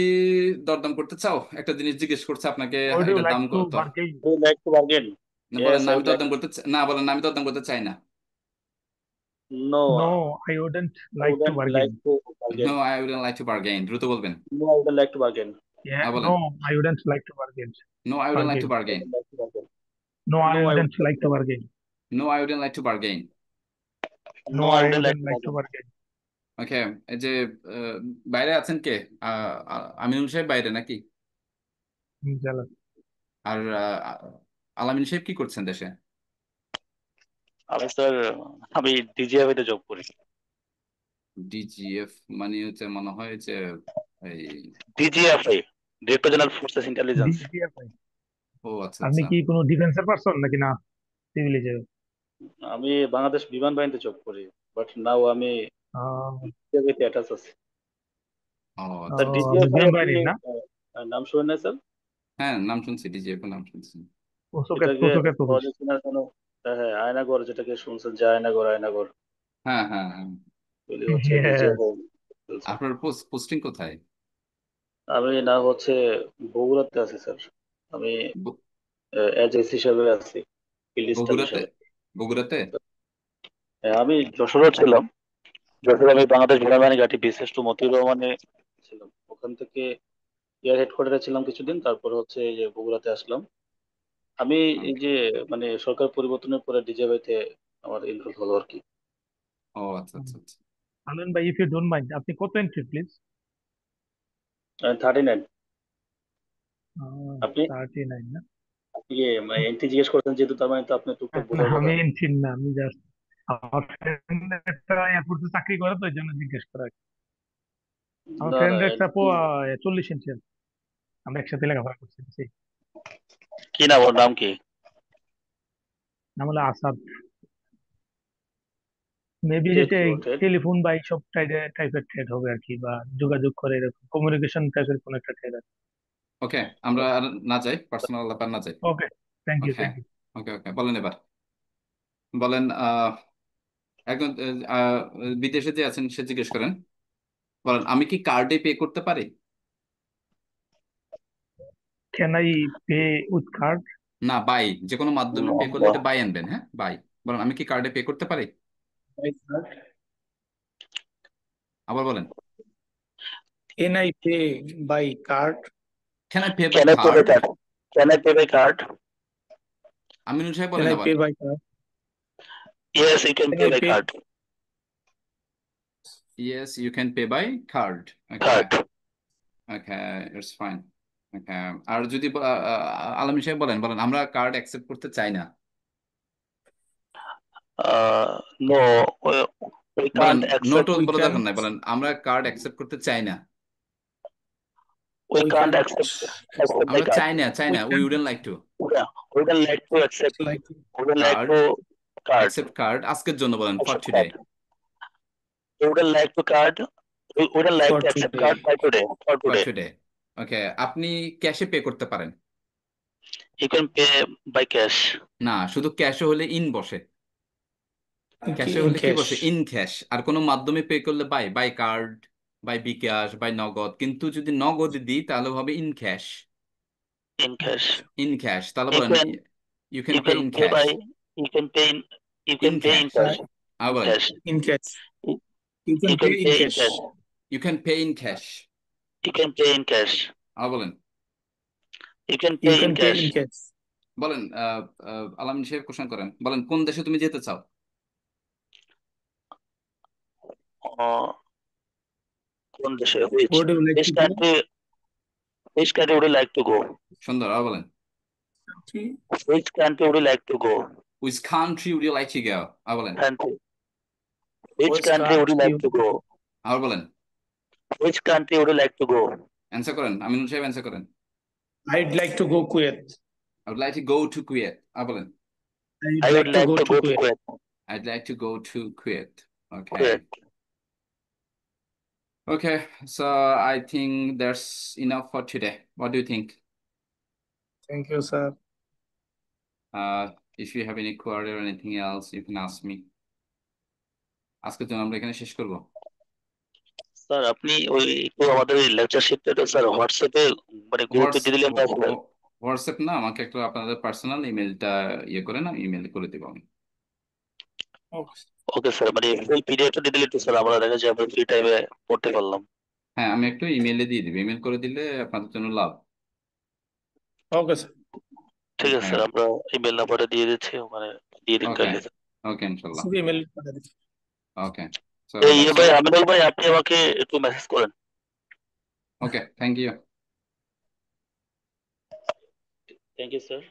দরদাম করতে চাও? একটা জিনিস জিজ্ঞেস করছে আপনাকে, would you এটার like দাম to কত? bargain like to bargain. না, বলেন না, Yes, I আমি would like দরদাম করতে না, বলেন না, আমি দরদাম করতে চাই না। no, no I wouldn't I like to wouldn't bargain like to bargain. No, I wouldn't like to bargain. দ্রুত বলবেন। No, I wouldn't like to bargain. yeah বলেন। no I wouldn't like to bargain no, I wouldn't like to bargain bargain. Like to bargain. no I No, I wouldn't wouldn't like to bargain no, I wouldn't like to bargain. no No, I I wouldn't like wouldn't to like to bargain. bargain ওকে, এই যে বাইরে আছেন কে? আমিনুল সাহেব বাইরে নাকি? চলো আর আলামিন সাহেব কি করছেন দেশে? আমি স্যার আমি ডিজিএফআই তে জব করি। ডিজিএফ মানে হচ্ছে মনে হয় যে এই, DGFI, director general forces intelligence. DGFI ও আচ্ছা আপনি আচ্ছা। কি কোনো ডিফেন্সের পারসন নাকি না সিভিল হিসেবে আমি বাংলাদেশ বিমান বাহিনীতে জব করি, বাট নাও আমি ডিজিএফআই তে অ্যাটাচ আছি। ও স্যার আচ্ছা। ডিজিএফআই বিমান আপনি বাহিনীর না নাম শুনেন না স্যার? হ্যাঁ, নাম শুনছি, ডিজিএফ নাম শুনছি। এটাকে ওসকে তো সহজে চেনার কোনো হ্যাঁ আয়নাগর, যেটাকে শুনছেন যে আয়নাগর আয়নাগর, হ্যাঁ হ্যাঁ হ্যাঁ। এগুলি হচ্ছে Yes. ডিজিএফআই। আপনার পোস্টিং কোথায়? আমি না হচ্ছে বগুড়াতে আছি স্যার। আমি ব- এজেন্সি হিসাবে আছি, ফিল্ড স্টাফ বগুড়াতে? হিসাবে। বগুড়াতে? হ্যাঁ, আমি যশোরে ছিলাম। যশোরে আমি বাংলাদেশ বিমান বাহিনী ঘাঁটি বিশেষ টু মতিউর রহমানে ছিলাম। ওখান থেকে এয়ার হেডকোয়ার্টারে ছিলাম কিছুদিন, তারপর হচ্ছে এই যে বগুড়াতে আসলাম। আমি এই যে মানে সরকার পরিবর্তনের পরে ডিজিএফআই তে আমার ইনভলভ হলো আর কি। ও আচ্ছা আচ্ছা আচ্ছা। আনন্দ ভাই ইফ ইউ ডোন্ট মাইন্ড আপনি কত এন্ট্রি প্লিজ 39। আপনি 39 না আপনি কি মানে এন্ট্রি জিজ্ঞেস করছেন যেহেতু, তার মানে তো আপনি টুকটাক না, বোঝার কথা। আমি এন্ট্রি না আমি জাস্ট আমার ফ্রেন্ড একটা এয়ারপোর্টে চাকরি করে তো এই জন্য জিজ্ঞেস করা আর কি। আমার না ফ্রেন্ড না একটা entry- 40 ইঞ্চি আমরা একসাথে লেখাপড়া করছি কি নাম, ওর নাম কি? নাম হলো আসাদ মেবি Trade যেটা pro, trade? টেলিফোন বা এইসব টাইপের ট্রেড হবে আর কি বা যোগাযোগ করে এরকম কমিউনিকেশন টাইপের কোন একটা ট্রেড আছে ওকে, আমরা আর না যাই, পার্সোনাল ব্যাপার না যাই। Okay thank you okay thank you okay okay, বলেন এবার। বলেন, একজন বিদেশে যে আছেন সে জিজ্ঞেস করেন, বলেন, আমি কি কার্ডে পে করতে পারি? Can I pay with card না, বাই, যে কোনো মাধ্যমে পে করলে এটা বাই আনবেন, হ্যাঁ, বাই। বলেন, আমি কি কার্ডে পে করতে পারি? আবার বলেন, Can I pay by card? Can I pay by Can I pay by card? card? Can I pay by card? Aminul সাহেব Can বলেন I আবার। pay by card? Yes, you can Can pay I by pay? card. Yes, you can pay by card. Okay. Card. Okay, it's fine. Okay. আর যদি আলামিন সাহেব বলেন, বলেন, আমরা card accept করতে চাই না। No, we বলেন, can't নোট accept. বলে দরকার নাই, বলেন আমরা কার্ড অ্যাকসেপ্ট করতে চাই না। We We can't can't accept by আমরা card. চাই না, We we can't wouldn't like two Yeah, we would like to accept. like We would like card to card. Accept card আজকের জন্য, বলেন, for Accept today. card. We would like to card. We would like for to accept today. card by today. For for today. Today. Okay, আপনি ক্যাশে pay করতে পারেন? You can pay by cash. না, শুধু ক্যাশে হলে ইন বসে। ক্যাশে In হলে কি cash. বসে? In cash. আর কোনো মাধ্যমে পে করলে by, by card, by bKash, by Nagad. কিন্তু যদি নগদ দিই তাহলে হবে in cash. In cash. In cash, তাহলে You বলেন, can you can you pay can in pay cash. by. You can pay in. You in can pay in cash, cash. আর In বলেন, cash. In cash. You You can can pay in pay in cash. cash. You can pay in cash, You can pay in cash. আর বলেন, You can You pay in can pay cash. in cash. বলেন, আলামিন সাহেব question করেন, বলেন, কোন দেশে তুমি যেতে চাও? কোন দেশে? Which What do you like which to do? country? Which country would you like to go? সুন্দর, আর বলেন, Which country would you like to go? Which country would you like to go? আর বলেন, Country. Which Which country would you like country? to go? আর বলেন, Which country would you like to go? Answer করেন, আমিনুল সাহেব answer করেন। I'd like to go Kuwait. I would like to go to Kuwait. আর বলেন, I would like to go to Kuwait. Kuwait. I'd like to go to Kuwait. Okay. Kuwait. Okay, so I think that's enough for today. What do you think? Thank you, sir. If you have any query or anything else, you can ask me. আজকের জন্য আমরা এখানে শেষ করব। Sir আপনি ওই একটু আমাদের ওই লেকচার শিটটা স্যার হোয়াটসঅ্যাপে মানে গ্রুপে দিয়ে দিলে আমরা স্যার। হোয়াটসঅ্যাপ না, আমাকে একটু আপনাদের পার্সোনাল ইমেলটা ইয়ে করে না, ইমেল করে দেবো আমি। Okay. ওকে স্যার, মানে ফুল পিডিএফটা দিয়ে দিলে একটু স্যার আমরা দেখা যায় আমরা ফ্রি টাইমে পড়তে পারলাম। হ্যাঁ, আমি একটু ইমেলে দিয়ে দিব, ইমেল করে দিলে আপনাদের জন্য লাভ। Okay, sir. ঠিক আছে স্যার, আমরা ইমেল নাম্বারটা দিয়ে দিচ্ছি, ওখানে দিয়ে দিন ওকে কাইন্ডলি স্যার। ওকে ইনশাল্লাহ। শুধু email করে দিচ্ছি। ওকে, সো এই দ্যাটস ভাই অল। আমিনুল ভাই, আপনি আমাকে একটু মেসেজ করেন। Okay, thank you. Thank you sir.